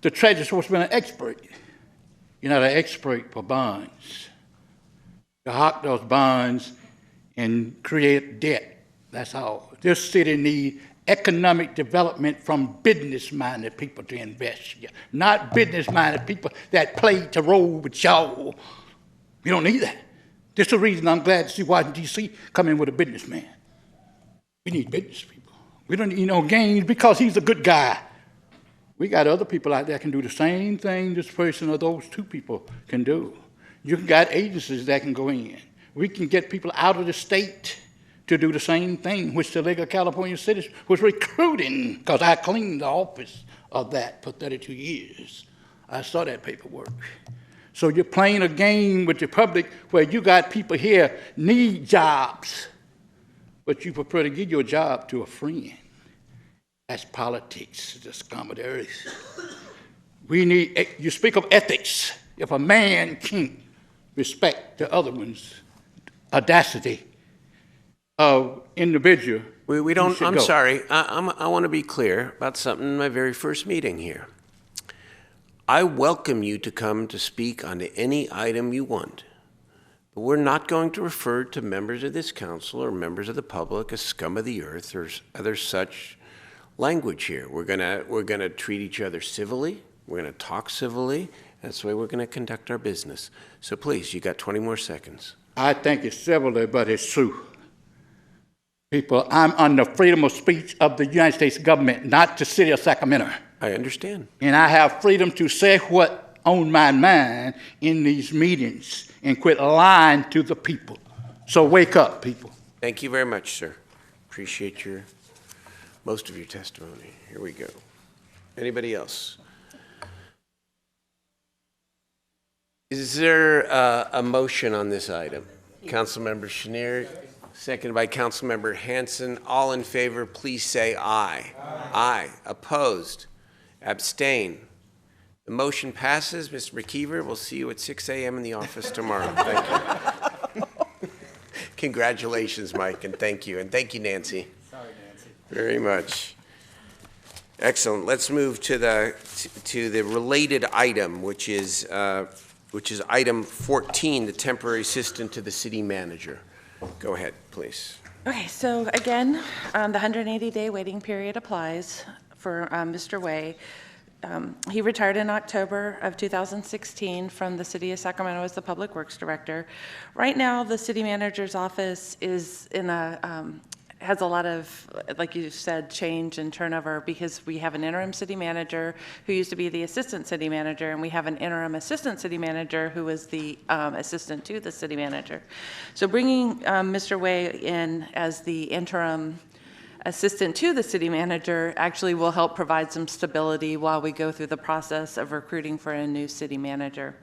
the treasurer's supposed to be an expert. You're not an expert for bonds. You hawk those bonds and create debt. That's all. This city needs economic development from business-minded people to invest here, not business-minded people that play to roll with y'all. We don't need that. This is the reason I'm glad to see Washington, D.C. come in with a businessman. We need business people. We don't need no games because he's a good guy. We got other people out there that can do the same thing this person or those 2 people can do. You got agencies that can go in. We can get people out of the state to do the same thing, which the League of California Cities was recruiting, because I cleaned the office of that for 32 years. I saw that paperwork. So you're playing a game with the public where you got people here need jobs, but you prefer to give your job to a friend. That's politics, the scum of the earth. We need, you speak of ethics. If a man can't respect the other one's audacity of individual, We don't, I'm go. sorry, I want to be clear about something in my very first meeting here. I welcome you to come to speak on any item you want, but we're not going to refer to members of this council or members of the public as scum of the earth or other such language here. We're gonna treat each other civilly, we're gonna talk civilly, that's the way we're gonna conduct our business. So please, you got 20 more seconds. I think it's civilly, but it's true. People, I'm under freedom of speech of the United States government, not the city of Sacramento. I understand. And I have freedom to say what on my mind in these meetings and quit lying to the people. So wake up, people. Thank you very much, sir. Appreciate most of your testimony. Here we go. Anybody else? Is there a motion on this item? Councilmember Chenier, seconded by Councilmember Hanson. All in favor, please say aye. Aye. Opposed? Abstain? The motion passes. Mr. McKeever, we'll see you at 6 a.m. in the office tomorrow. Thank you. Congratulations, Mike, and thank you. And thank you, Nancy. Sorry, Nancy. Very much. Excellent. Let's move to the related item, which is item 14, the temporary assistant to the city manager. Go ahead, please. Okay, so again, the 180-day waiting period applies for Mr. Way. He retired in October of 2016 from the city of Sacramento as the Public Works Director. Right now, the city manager's office is in has a lot of, like you said, change and turnover because we have an interim city manager who used to be the assistant city manager, and we have an interim assistant city manager who is the assistant to the city manager. So bringing Mr. Way in as the interim assistant to the city manager actually will help provide some stability while we go through the process of recruiting for a new city manager.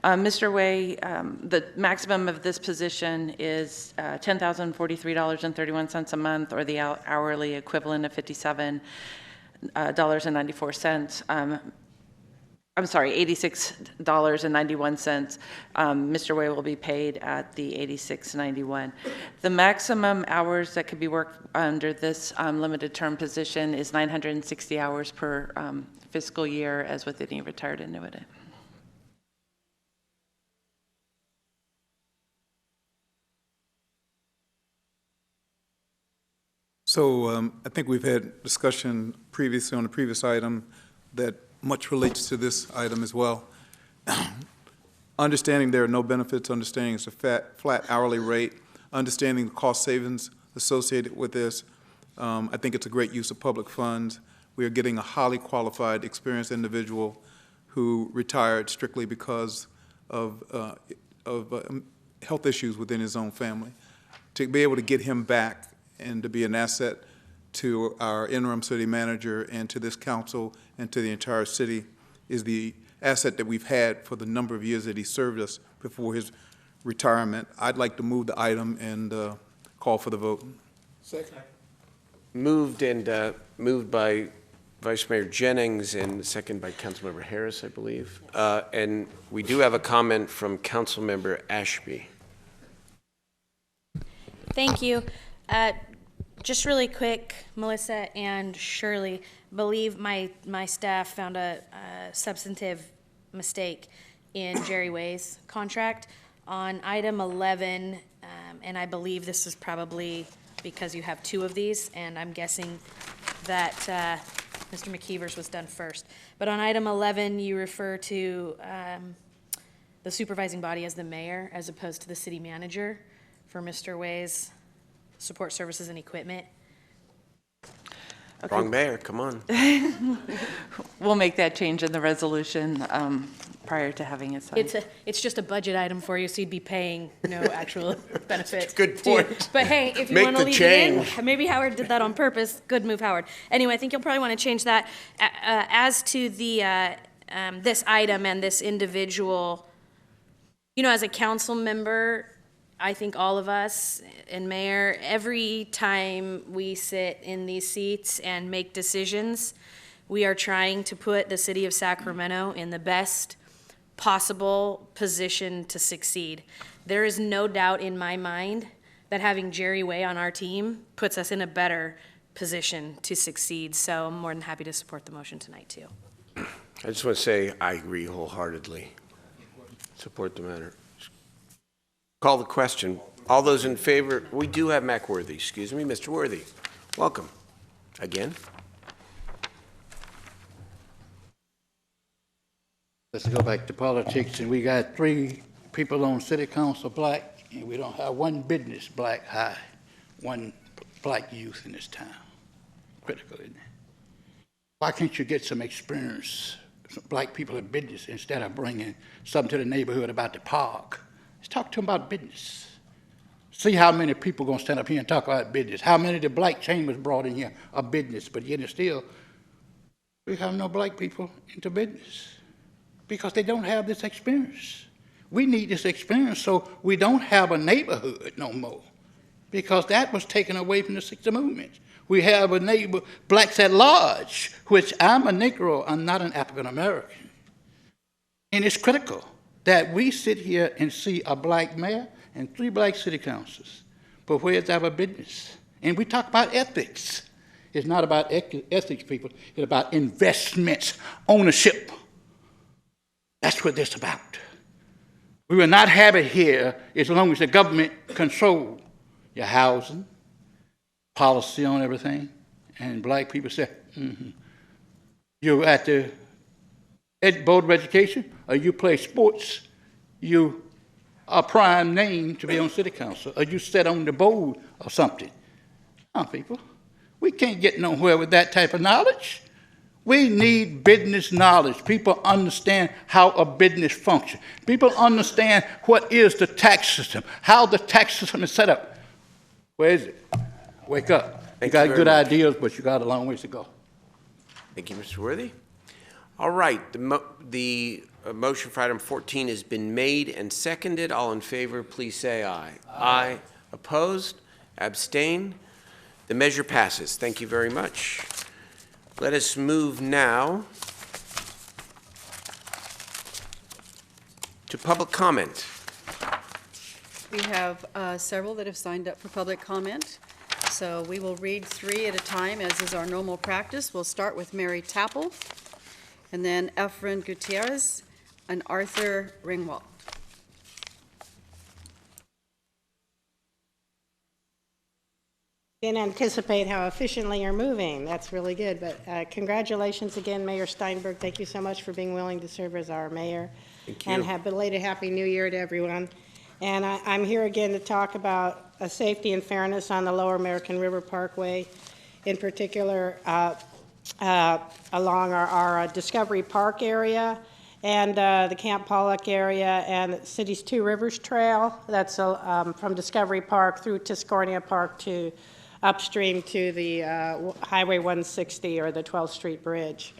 Mr. Way, the maximum of this position is $10,043.31 a month, or the hourly equivalent of $57.94. I'm sorry, $86.91. Mr. Way will be paid at the $86.91. The maximum hours that could be worked under this limited term position is 960 hours per fiscal year, as with any retired annuitant. So I think we've had discussion previously on the previous item that much relates to this item as well. Understanding there are no benefits, understanding it's a flat hourly rate, understanding the cost savings associated with this. I think it's a great use of public funds. We are getting a highly qualified, experienced individual who retired strictly because of health issues within his own family. To be able to get him back and to be an asset to our interim city manager and to this council and to the entire city is the asset that we've had for the number of years that he served us before his retirement. I'd like to move the item and call for the vote. Second. Moved by Vice Mayor Jennings and second by Councilmember Harris, I believe. And we do have a comment from Councilmember Ashby. Thank you. Just really quick, Melissa and Shirley, believe my staff found a substantive mistake in Jerry Way's contract on item 11, and I believe this is probably because you have two of these, and I'm guessing that Mr. McKeever's was done first. But on item 11, you refer to the supervising body as the mayor as opposed to the city manager for Mr. Way's support services and equipment. Okay. Wrong mayor, come on. We'll make that change in the resolution prior to having it signed. It's just a budget item for you, so you'd be paying no actual benefit. Good to you. point. But hey, if you Make want to the leave it change. in, maybe Howard did that on purpose. Good move, Howard. Anyway, I think you'll probably want to change that. As to the this item and this individual, as a council member, I think all of us and mayor, every time we sit in these seats and make decisions, we are trying to put the city of Sacramento in the best possible position to succeed. There is no doubt in my mind that having Jerry Way on our team puts us in a better position to succeed. So I'm more than happy to support the motion tonight, too. I just want to say I agree wholeheartedly. Support the matter. Call the question. All those in favor, we do have Mac Worthy, excuse me, Mr. Worthy. Welcome. Again. Let's go back to politics, and we got 3 people on city council black, and we don't have one business black high, one black youth in this town. Critical, isn't it? Why can't you get some experience, some black people in business, instead of bringing something to the neighborhood about the park? Let's talk to them about business. See how many people are going to stand up here and talk about business. How many of the black chambers brought in here are business, but yet still, we have no black people into business because they don't have this experience. We need this experience so we don't have a neighborhood no more, because that was taken away from the 60 movement. We have a neighbor, blacks at large, which I'm a Negro, I'm not an African American. And it's critical that we sit here and see a black mayor and 3 black city councils, but where's our business? And we talk about ethics. It's not about ethics, people. It's about investments, ownership. That's what this is about. We will not have it here as long as the government controls your housing, policy on everything, and black people say, you're at the board of education, or you play sports, you are a prime name to be on city council, or you sit on the board or something. People, we can't get nowhere with that type of knowledge. We need business knowledge. People understand how a business functions. People understand what is the tax system, how the tax system is set up. Where is it? Wake up. You got good ideas, but you got a long ways to go. Thank you, Mr. Worthy. All right, the motion for item 14 has been made and seconded. All in favor, please say aye. Aye. Opposed? Abstain? The measure passes. Thank you very much. Let us move now to public comment. We have several that have signed up for public comment, so we will read 3 at a time, as is our normal practice. We'll start with Mary Tapple, and then Efren Gutierrez, and Arthur Ringwald. Didn't anticipate how efficiently you're moving. That's really good. But congratulations again, Mayor Steinberg. Thank you so much for being willing to serve as our mayor. Thank you. And have belated Happy New Year to everyone. And I'm here again to talk about safety and fairness on the Lower American River Parkway, in particular along our Discovery Park area and the Camp Pollock area and the city's Two Rivers Trail. That's from Discovery Park through Tiscornia Park to upstream to the Highway 160 or the 12th Street Bridge.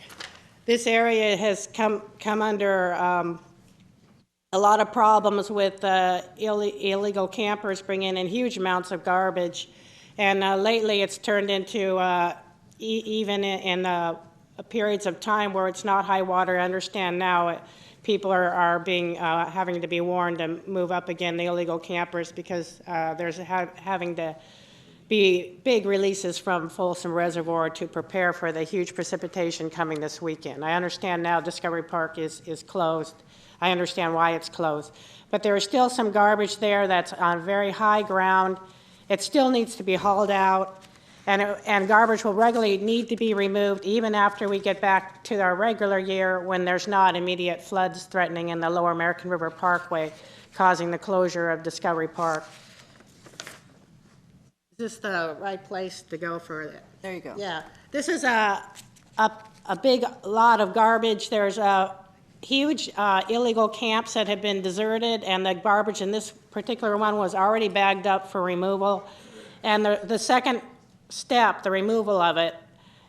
This area has come under a lot of problems with illegal campers bringing in huge amounts of garbage, and lately it's turned into even in periods of time where it's not high water. I understand now people are being having to be warned to move up again, the illegal campers, because there's having to be big releases from Folsom Reservoir to prepare for the huge precipitation coming this weekend. I understand now Discovery Park is closed. I understand why it's closed. But there is still some garbage there that's on very high ground. It still needs to be hauled out, and garbage will regularly need to be removed even after we get back to our regular year when there's not immediate floods threatening in the Lower American River Parkway, causing the closure of Discovery Park. Is this the right place to go for it? There you go. Yeah. This is a big lot of garbage. There's huge illegal camps that had been deserted, and the garbage in this particular one was already bagged up for removal. And the second step, the removal of it,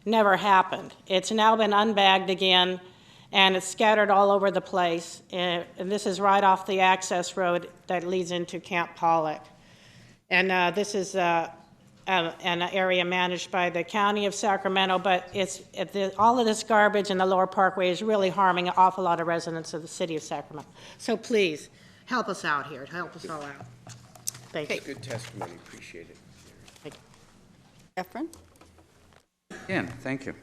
never happened. It's now been unbagged again, and it's scattered all over the place. And this is right off the access road that leads into Camp Pollock. And this is an area managed by the County of Sacramento, but all of this garbage in the Lower Parkway is really harming an awful lot of residents of the city of Sacramento. So please, help us out here. Help us all out. Thank you. Good testimony, appreciate it. Thank you. Efren? Again, thank you.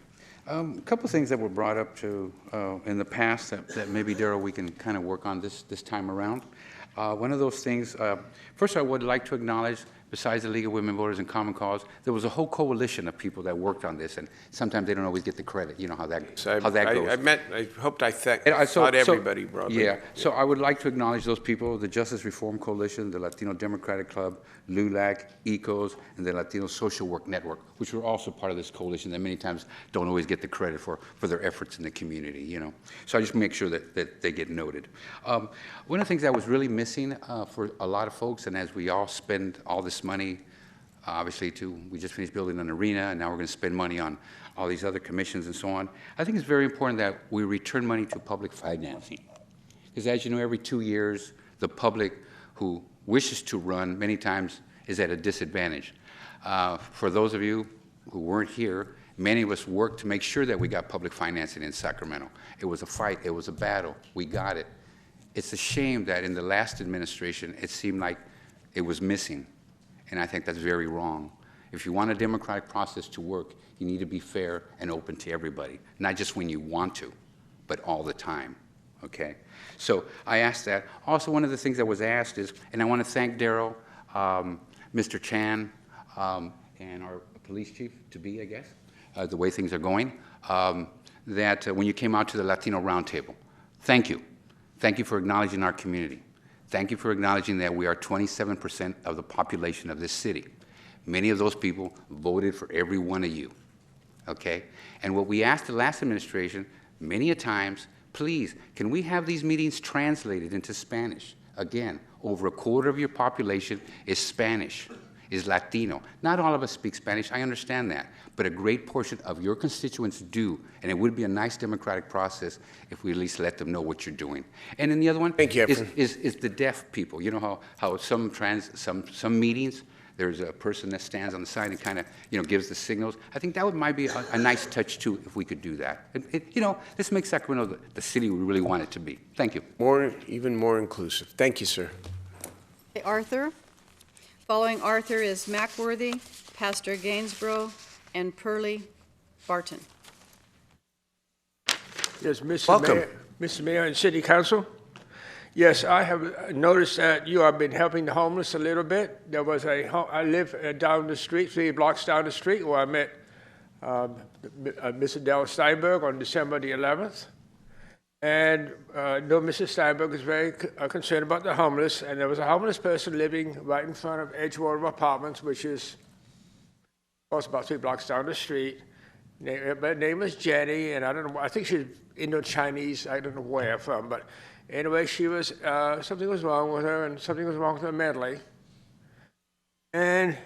A couple things that were brought up to in the past that maybe, Darrell, we can kind of work on this time around. One of those things, first I would like to acknowledge, besides the League of Women Voters and Common Cause, there was a whole coalition of people that worked on this, and sometimes they don't always get the credit. You know how that goes. I thought everybody brought it. Yeah, so I would like to acknowledge those people, the Justice Reform Coalition, the Latino Democratic Club, LULAC, ECOS, and the Latino Social Work Network, which were also part of this coalition that many times don't always get the credit for their efforts in the community, you know. So I just make sure that they get noted. One of the things that was really missing for a lot of folks, and as we all spend all this money, obviously, we just finished building an arena, and now we're going to spend money on all these other commissions and so on. I think it's very important that we return money to public financing. Because as you know, every 2 years, the public who wishes to run many times is at a disadvantage. For those of you who weren't here, many of us worked to make sure that we got public financing in Sacramento. It was a fight. It was a battle. We got it. It's a shame that in the last administration, it seemed like it was missing. And I think that's very wrong. If you want a democratic process to work, you need to be fair and open to everybody, not just when you want to, but all the time, okay? So I asked that. Also, one of the things that was asked is, and I want to thank Darrell, Mr. Chan, and our police chief, to-be, I guess, the way things are going, that when you came out to the Latino Roundtable, thank you. Thank you for acknowledging our community. Thank you for acknowledging that we are 27% of the population of this city. Many of those people voted for every one of you, okay? And what we asked the last administration, many a times, please, can we have these meetings translated into Spanish? Again, over a quarter of your population is Spanish, is Latino. Not all of us speak Spanish, I understand that, but a great portion of your constituents do, and it would be a nice democratic process if we at least let them know what you're doing. And then the other one is the deaf people. You know how some meetings, there's a person that stands on the side and kind of, you know, gives the signals. I think that might be a nice touch too if we could do that. You know, this makes Sacramento the city we really want it to be. Thank you. Even more inclusive. Thank you, sir. Okay, Arthur. Following Arthur is Mackworthy, Pastor Gainsborough, and Pearlie Barton. Yes, Mr. Welcome. Mayor, Mr. Mayor and City Council. Yes, I have noticed that you have been helping the homeless a little bit. I live down the street, 3 blocks down the street, where I met Mrs. Dell Steinberg on December the 11th. And no, Mrs. Steinberg is very concerned about the homeless, and there was a homeless person living right in front of Edgewater Apartments, which is, of course, about 3 blocks down the street. Her name is Jenny, and I don't know, I think she's Indo-Chinese, I don't know where from, but anyway, she was, something was wrong with her, and something was wrong with her mentally. And,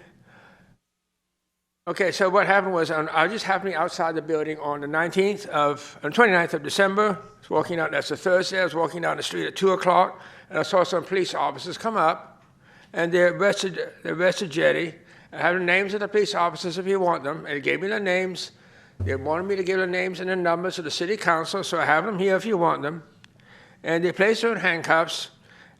okay, so what happened was, I was just happening outside the building on the 29th of December. I was walking out, that's a Thursday, I was walking down the street at 2 o'clock, and I saw some police officers come up, and they arrested Jenny. I have the names of the police officers if you want them, and they gave me the names. They wanted me to give the names and the numbers to the city council, so I have them here if you want them. And they placed her in handcuffs,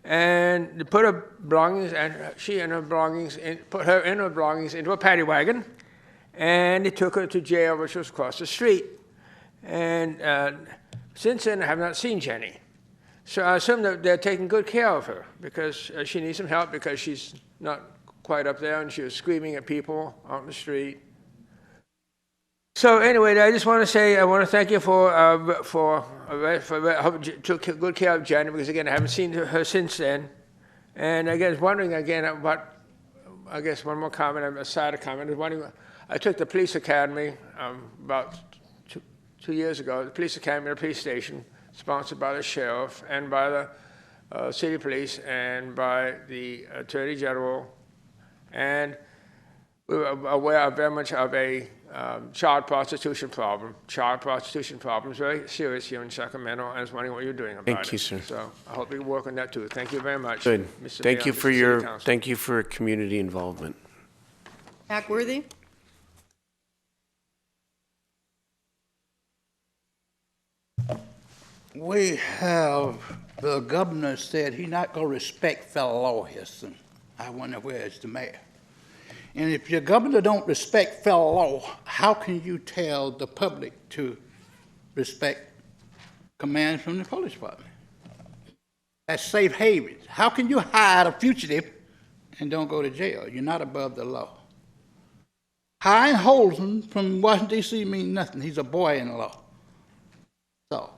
and they put her belongings, and she and her belongings, put her and her belongings into a paddy wagon, and they took her to jail, which was across the street. And since then, I have not seen Jenny. So I assume that they're taking good care of her, because she needs some help, because she's not quite up there, and she was screaming at people on the street. So anyway, I just want to say, I want to thank you for took good care of Jenny, because again, I haven't seen her since then. And again, wondering again about, I guess one more comment, a side comment, I was wondering, I took the police academy about two years ago, the police academy at the police station, sponsored by the sheriff and by the city police and by the attorney general. And we were aware of very much of a child prostitution problem. Child prostitution problem is very serious here in Sacramento, and I was wondering what you're doing about it. Thank you, sir. So I hope you work on that too. Thank you very much. Good. Mr. Thank Mayor, you Mr. for City your, Council. thank you for community involvement. Hackworthy? We have, the governor said he not gonna respect federal law here soon. I wonder where is the mayor? And if your governor don't respect federal law, how can you tell the public to respect commands from the police department? That's safe havens. How can you hide a fugitive and don't go to jail? You're not above the law. Hiring Holden from Washington, D.C. means nothing. He's a boy-in-law. So,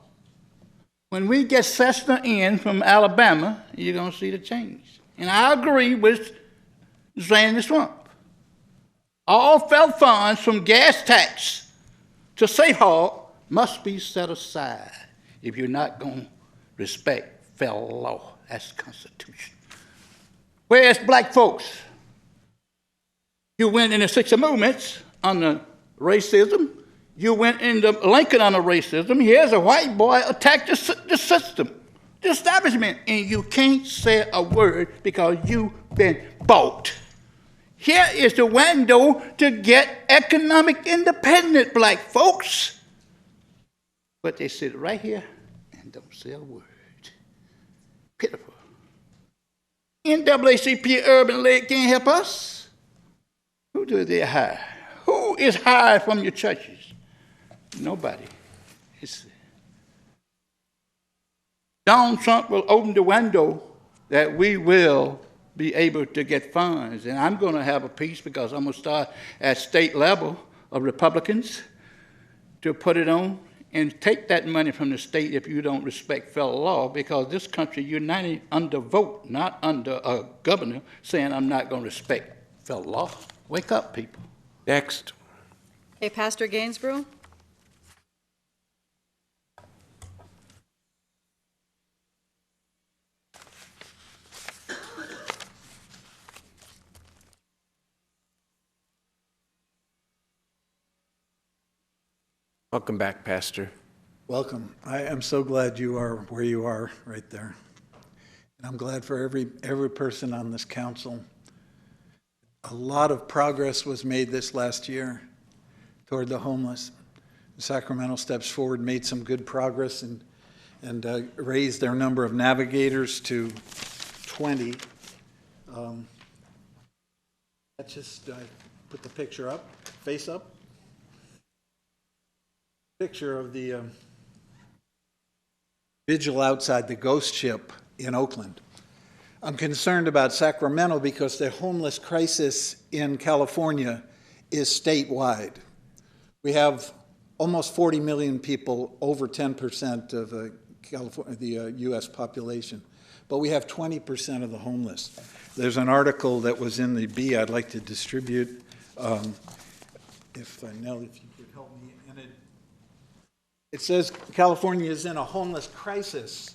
when we get Cessna in from Alabama, you're going to see the change. And I agree with drain the swamp. All federal funds from gas tax to safe harbor must be set aside if you're not going to respect federal law. That's the Constitution. Where's black folks? You went in the 60 movements under racism. You went into Lincoln under racism. Here's a white boy attacked the system, the establishment, and you can't say a word because you've been bought. Here is the window to get economic independence, black folks. But they sit right here and don't say a word. Pitiful. NAACP Urban League can't help us. Who do they hire? Who is hired from your churches? Nobody. Donald Trump will open the window that we will be able to get funds. And I'm going to have a piece because I'm going to start at state level of Republicans to put it on and take that money from the state if you don't respect federal law, because this country united under vote, not under a governor saying I'm not going to respect federal law. Wake up, people. Next. Okay, Pastor Gainsborough? Welcome back, Pastor. Welcome. I am so glad you are where you are right there. And I'm glad for every person on this council. A lot of progress was made this last year toward the homeless. Sacramento steps forward, made some good progress, and raised their number of navigators to 20. Let's just put the picture up, face up. Picture of the vigil outside the ghost ship in Oakland. I'm concerned about Sacramento because the homeless crisis in California is statewide. We have almost 40 million people, over 10% of the U.S. population, but we have 20% of the homeless. There's an article that was in the Bee I'd like to distribute. Nell, if you could help me. It says California is in a homeless crisis.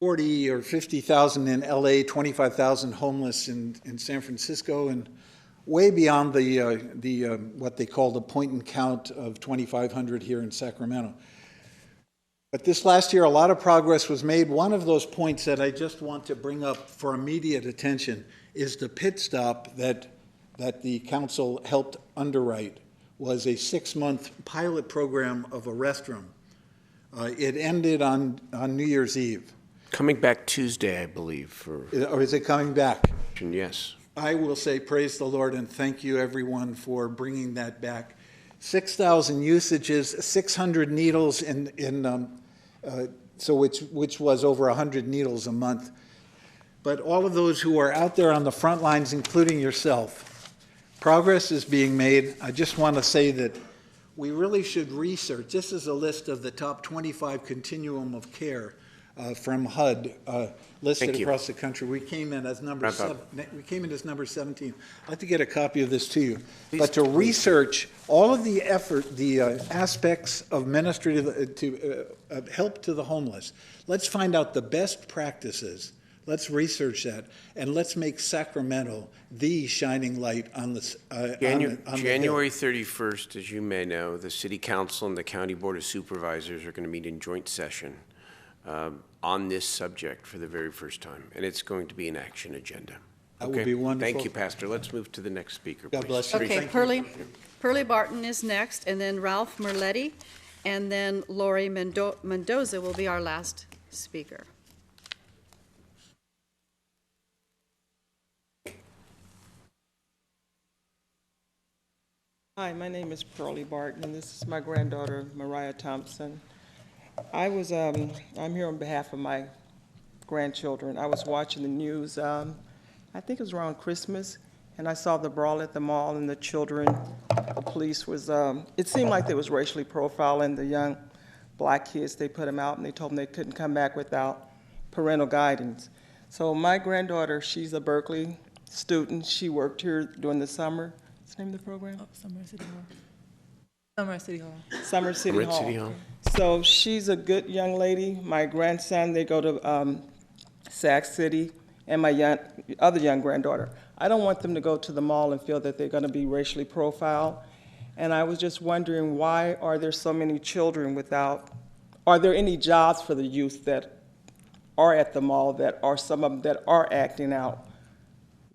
40 or 50,000 in LA, 25,000 homeless in San Francisco, and way beyond the what they call the point and count of 2,500 here in Sacramento. But this last year, a lot of progress was made. One of those points that I just want to bring up for immediate attention is the pit stop that the council helped underwrite. Was a 6-month pilot program of a restroom. It ended on New Year's Eve. Coming back Tuesday, I believe. Or is it coming back? Yes. I will say praise the Lord and thank you everyone for bringing that back. 6,000 usages, 600 needles which was over 100 needles a month. But all of those who are out there on the front lines, including yourself, progress is being made. I just want to say that we really should research. This is a list of the top 25 continuum of care. from HUD listed Thank you. across the country. We came in as number Wrap up. we came in as number 17. I'd like to get a copy of this to you. But to research all of the effort, the aspects of ministry to help to the homeless, let's find out the best practices. Let's research that, and let's make Sacramento the shining light on the January 31st, as you may know, the City Council and the County Board of Supervisors are going to meet in joint session on this subject for the very first time, and it's going to be an action agenda. That would be wonderful. Thank you, Pastor. Let's move to the next speaker, God please. bless you. Okay, Pearlie Barton is next, and then Ralph Merletti, and then Lori Mendoza will be our last speaker. Hi, my name is Pearlie Barton, and this is my granddaughter, Mariah Thompson. I'm here on behalf of my grandchildren. I was watching the news, I think it was around Christmas, and I saw the brawl at the mall and the children. The police was, it seemed like they was racially profiling the young black kids. They put them out and they told them they couldn't come back without parental guidance. So my granddaughter, she's a Berkeley student. She worked here during the summer. What's the name of the program? Summer City Hall. Summer City Hall. Summer City Hall. City Hall. So she's a good young lady. My grandson, they go to Sac City, and my other young granddaughter. I don't want them to go to the mall and feel that they're going to be racially profiled. And I was just wondering, why are there so many children without, are there any jobs for the youth that are at the mall, that are some of them that are acting out?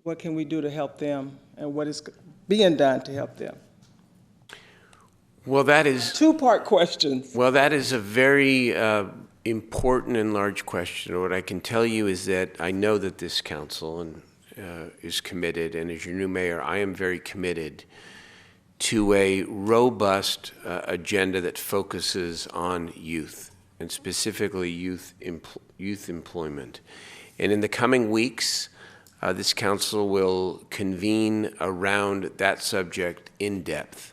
What can we do to help them, and what is being done to help them? Well, that is two-part questions. Well, that is a very important and large question. What I can tell you is that I know that this council is committed, and as your new mayor, I am very committed to a robust agenda that focuses on youth, and specifically youth employment. And in the coming weeks, this council will convene around that subject in depth.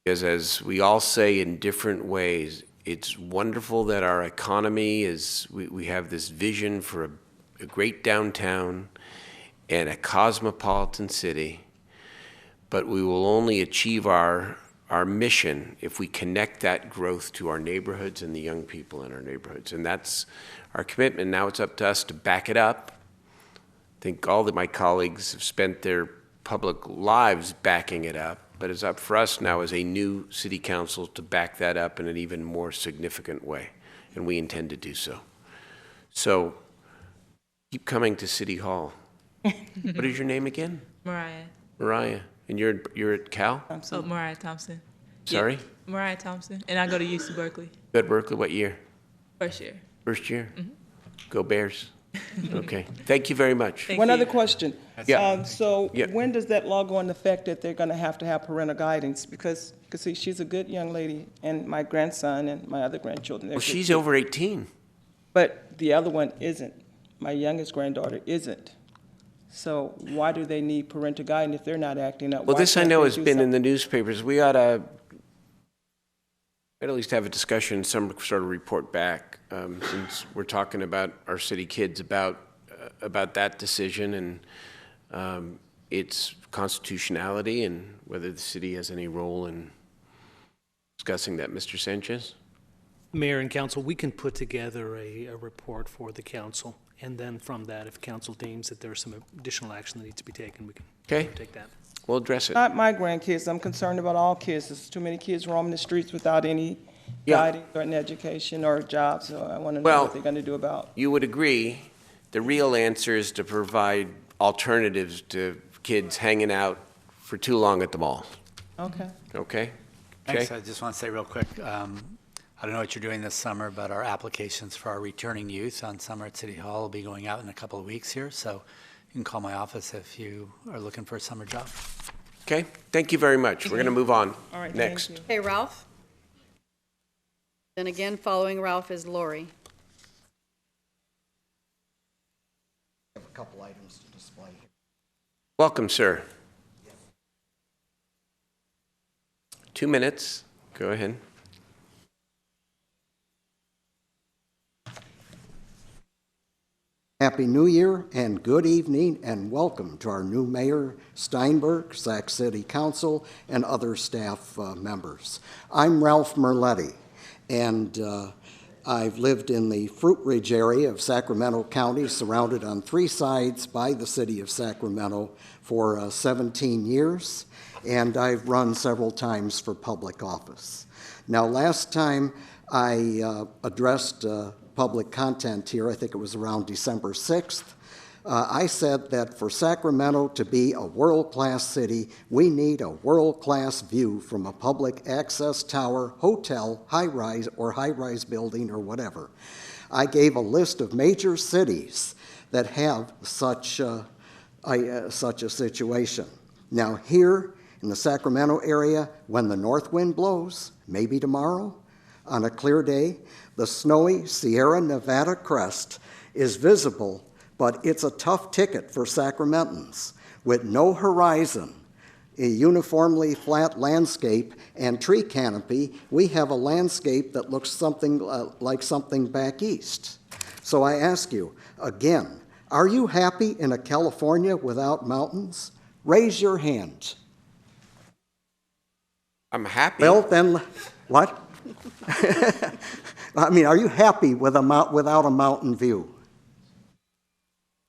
Because as we all say in different ways, it's wonderful that our economy is, we have this vision for a great downtown and a cosmopolitan city, but we will only achieve our mission if we connect that growth to our neighborhoods and the young people in our neighborhoods. And that's our commitment. Now it's up to us to back it up. I think all of my colleagues have spent their public lives backing it up, but it's up for us now as a new city council to back that up in an even more significant way, and we intend to do so. So keep coming to City Hall. What is your name again? Mariah. Mariah. And you're at Cal? Oh, Mariah Thompson. Sorry? Yeah, Mariah Thompson. And I go to UC Berkeley. You at Berkeley, what year? First year. First year? Go Bears. Okay. Thank you very much. One other question. Yeah. When does that law go into effect that they're going to have parental guidance? Because see, she's a good young lady, and my grandson and my other grandchildren. Well, she's over 18. But the other one isn't. My youngest granddaughter isn't. So why do they need parental guidance if they're not acting up? Well, Why this I can't know they has do been in something? the newspapers. We ought to at least have a discussion, some sort of report back, since we're talking about our city kids, about that decision and its constitutionality and whether the city has any role in discussing that. Mr. Sanchez? Mayor and council, we can put together a report for the council, and then from that, if council deems that there's some additional action that needs to be taken, we can take that. We'll address it. Not my grandkids. I'm concerned about all kids. There's too many kids roaming the streets without any guidance or an education or jobs. So I want to know what they're going to do about. You would agree the real answer is to provide alternatives to kids hanging out for too long at the mall. Okay. Okay? Thanks. I just want to say real quick, I don't know what you're doing this summer, but our applications for our returning youth on Summer at City Hall will be going out in a couple of weeks here. So you can call my office if you are looking for a summer job. Okay, thank you very much. We're going to move on. All right, next. thank you. Hey, Ralph. Then again, following Ralph is Lori. I have a couple items to display here. Welcome, sir. 2 minutes. Go ahead. Happy New Year and good evening and welcome to our new Mayor Steinberg, Sac City Council, and other staff members. I'm Ralph Merletti, and I've lived in the Fruit Ridge area of Sacramento County, surrounded on 3 sides by the city of Sacramento for 17 years, and I've run several times for public office. Now, last time I addressed public content here, I think it was around December 6th, I said that for Sacramento to be a world-class city, we need a world-class view from a public access tower, hotel, high-rise, or high-rise building, or whatever. I gave a list of major cities that have such a situation. Now here in the Sacramento area, when the north wind blows, maybe tomorrow, on a clear day, the snowy Sierra Nevada crest is visible, but it's a tough ticket for Sacramentans. With no horizon, a uniformly flat landscape, and tree canopy, we have a landscape that looks something like something back east. So I ask you, again, are you happy in a California without mountains? Raise your hand. I'm happy. Well, then, what? I mean, are you happy with without a mountain view?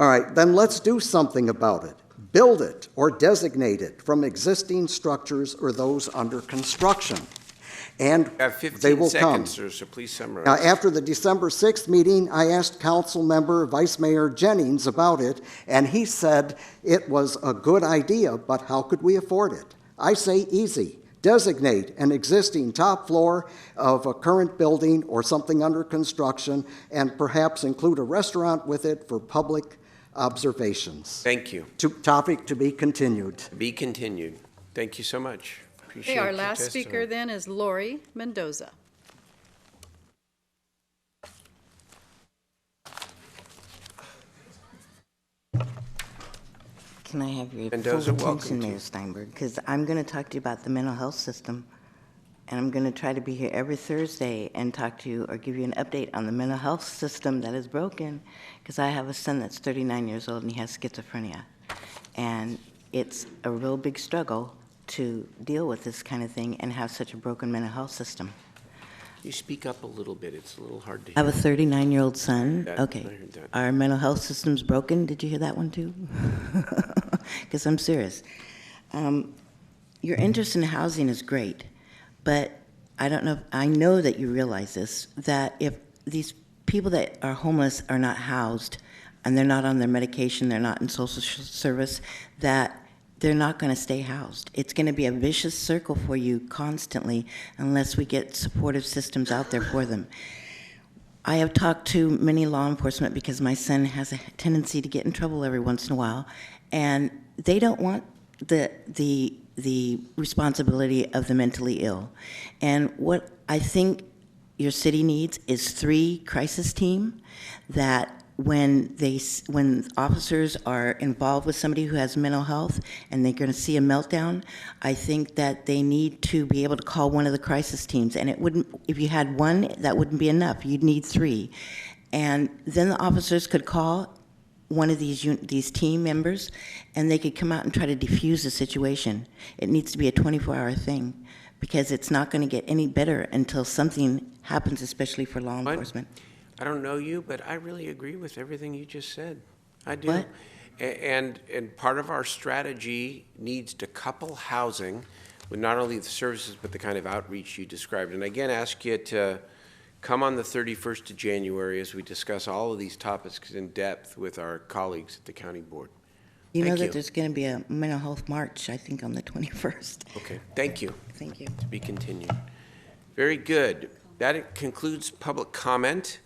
All right, then let's do something about it. Build it or designate it from existing structures or those under construction. And they will come. Sir, so please summarize. Now, after the December 6th meeting, I asked Council Member Vice Mayor Jennings about it, and he said it was a good idea, but how could we afford it? I say easy. Designate an existing top floor of a current building or something under construction, and perhaps include a restaurant with it for public observations. Thank you. Topic to be continued. Be continued. Thank you so much. Appreciate Okay, our your last testimony. speaker then is Lori Mendoza. Can I have your Mendoza, full welcome attention, to Mayor you. Steinberg? Because I'm going to talk to you about the mental health system, and I'm going to try to be here every Thursday and talk to you or give you an update on the mental health system that is broken, because I have a son that's 39 years old and he has schizophrenia. And it's a real big struggle to deal with this kind of thing and have such a broken mental health system. You speak up a little bit. It's a little hard to I hear. have a 39-year-old son. That- Okay. I heard that. Our mental health system's broken. Did you hear that one too? Because I'm serious. Your interest in housing is great, but I don't know, I know that you realize this, that if these people that are homeless are not housed and they're not on their medication, they're not in social service, that they're not going to stay housed. It's going to be a vicious circle for you constantly unless we get supportive systems out there for them. I have talked to many law enforcement because my son has a tendency to get in trouble every once in a while, and they don't want the responsibility of the mentally ill. And what I think your city needs is 3 crisis team that when officers are involved with somebody who has mental health and they're going to see a meltdown, I think that they need to be able to call one of the crisis teams. And it wouldn't, if you had 1, that wouldn't be enough. You'd need 3. And then the officers could call one of these team members and they could come out and try to defuse the situation. It needs to be a 24-hour thing because it's not going to get any better until something happens, especially for law enforcement. I don't know you, but I really agree with everything you just said. I do. What? And part of our strategy needs to couple housing with not only the services, but the kind of outreach you described. And again, ask you to come on the 31st of January as we discuss all of these topics in depth with our colleagues at the county board. You know Thank that there's going to be a mental health march, I think, on the 21st. Okay, thank you. Thank you. To be continued. Very good. That concludes public comment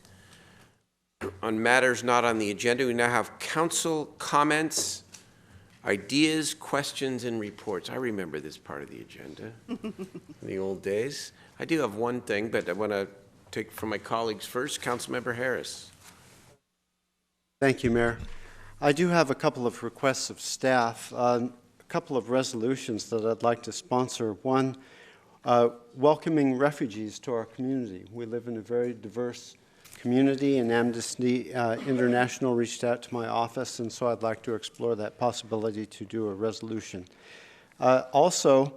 on matters not on the agenda. We now have council comments, ideas, questions, and reports. I remember this part of the agenda in the old days. I do have one thing, but I want to take from my colleagues first. Councilmember Harris. Thank you, Mayor. I do have a couple of requests of staff, a couple of resolutions that I'd like to sponsor. One, welcoming refugees to our community. We live in a very diverse community, and Amnesty International reached out to my office, and so I'd like to explore that possibility to do a resolution. Also,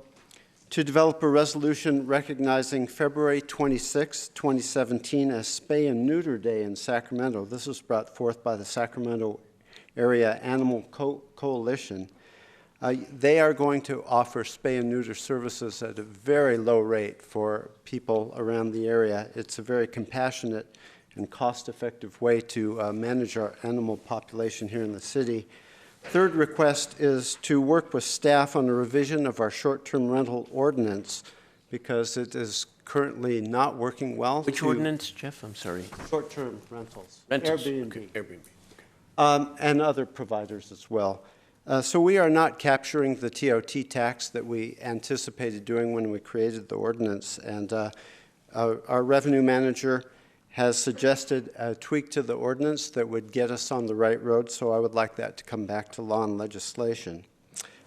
to develop a resolution recognizing February 26, 2017 as Spay and Neuter Day in Sacramento. This was brought forth by the Sacramento Area Animal Coalition. They are going to offer spay and neuter services at a very low rate for people around the area. It's a very compassionate and cost-effective way to manage our animal population here in the city. Third request is to work with staff on a revision of our short-term rental ordinance because it is currently not working well. Which ordinance, Jeff? I'm sorry. Short-term rentals. Rentals. Airbnb. Okay. Airbnb. And other providers as well. So we are not capturing the TOT tax that we anticipated doing when we created the ordinance. And our revenue manager has suggested a tweak to the ordinance that would get us on the right road, so I would like that to come back to law and legislation.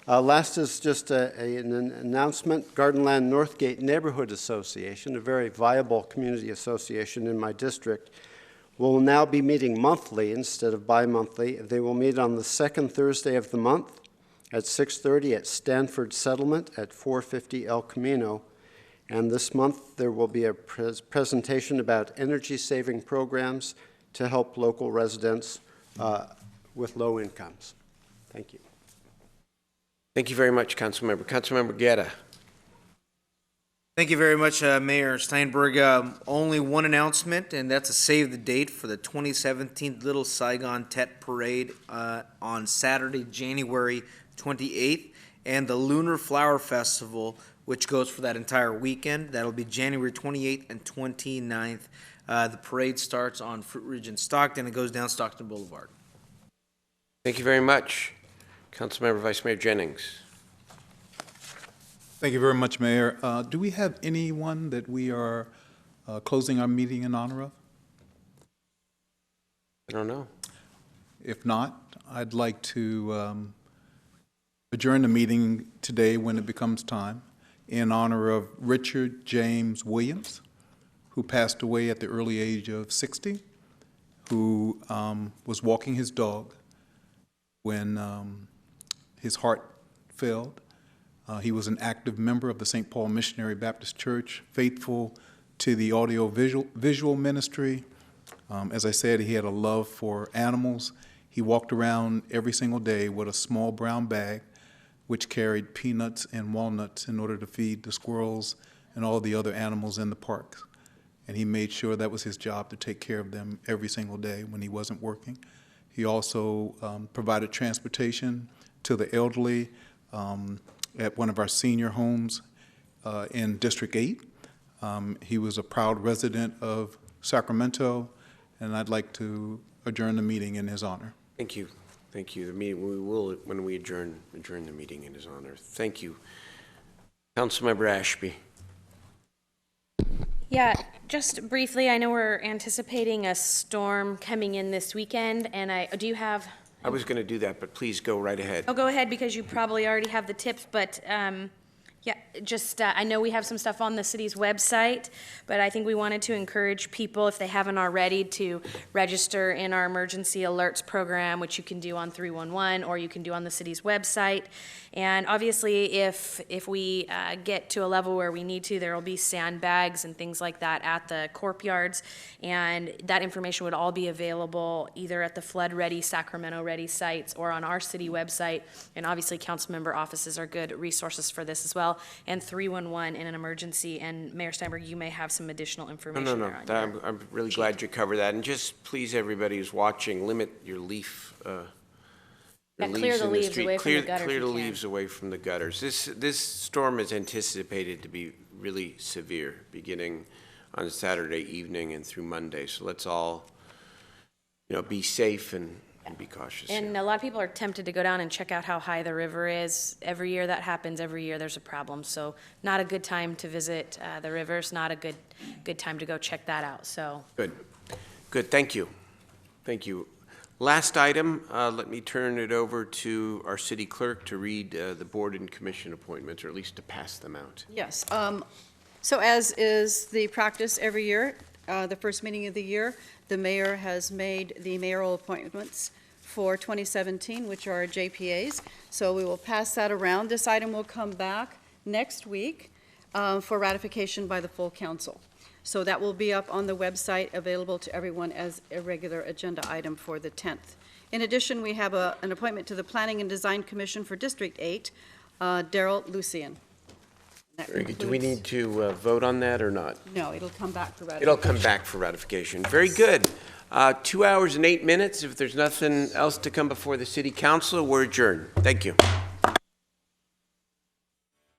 Last is just an announcement. Gardenland Northgate Neighborhood Association, a very viable community association in my district, will now be meeting monthly instead of bi-monthly. They will meet on the second Thursday of the month at 6:30 at Stanford Settlement at 450 El Camino. And this month, there will be a presentation about energy-saving programs to help local residents with low incomes. Thank you. Thank you very much, Councilmember. Councilmember Guerra. Thank you very much, Mayor Steinberg. Only one announcement, and that's a save the date for the 2017 Little Saigon Tet Parade on Saturday, January 28th, and the Lunar Flower Festival, which goes for that entire weekend. That'll be January 28th and 29th. The parade starts on Fruit Ridge in Stockton and goes down Stockton Boulevard. Thank you very much. Councilmember Vice Mayor Jennings. Thank you very much, Mayor. Do we have anyone that we are closing our meeting in honor of? I don't know. If not, I'd like to adjourn the meeting today when it becomes time in honor of Richard James Williams, who passed away at the early age of 60, who was walking his dog when his heart failed. He was an active member of the St. Paul Missionary Baptist Church, faithful to the audio-visual ministry. As I said, he had a love for animals. He walked around every single day with a small brown bag which carried peanuts and walnuts in order to feed the squirrels and all the other animals in the parks. And he made sure that was his job to take care of them every single day when he wasn't working. He also provided transportation to the elderly at one of our senior homes in District 8. He was a proud resident of Sacramento, and I'd like to adjourn the meeting in his honor. Thank you. Thank you. The meeting, we will, when we adjourn the meeting in his honor. Thank you. Councilmember Ashby. Yeah, just briefly, I know we're anticipating a storm coming in this weekend, and do you have? I was going to do that, but please go right ahead. Oh, go ahead, because you probably already have the tips, but yeah, just I know we have some stuff on the city's website, but I think we wanted to encourage people, if they haven't already, to register in our emergency alerts program, which you can do on 311 or you can do on the city's website. And obviously, if we get to a level where we need to, there will be sandbags and things like that at the corp yards, and that information would all be available either at the Flood Ready, Sacramento Ready sites or on our city website. And obviously, council member offices are good resources for this as well. And 311 in an emergency. And Mayor Steinberg, you may have some additional information. No. I'm really glad you covered that. And just please, everybody who's watching, limit your leaf. Clear the leaves away from the gutters. Clear the leaves away from the gutters. This storm is anticipated to be really severe, beginning on Saturday evening and through Monday. So let's all, be safe and be cautious. And a lot of people are tempted to go down and check out how high the river is. Every year that happens, every year there's a problem. So not a good time to visit the rivers, not a good time to go check that out. So Good. Thank you. Last item, let me turn it over to our city clerk to read the board and commission appointments, or at least to pass them out. Yes. So as is the practice every year, the first meeting of the year, the mayor has made the mayoral appointments for 2017, which are JPAs. So we will pass that around. This item will come back next week for ratification by the full council. So that will be up on the website, available to everyone as a regular agenda item for the 10th. In addition, we have an appointment to the Planning and Design Commission for District 8, Daryl Lucian. That Very good. Do we concludes- need to vote on that or not? No, it'll come back for ratification. It'll come back for ratification. Very good. 2 hours and 8 minutes. If there's nothing else to come before the city council, we're adjourned. Thank you.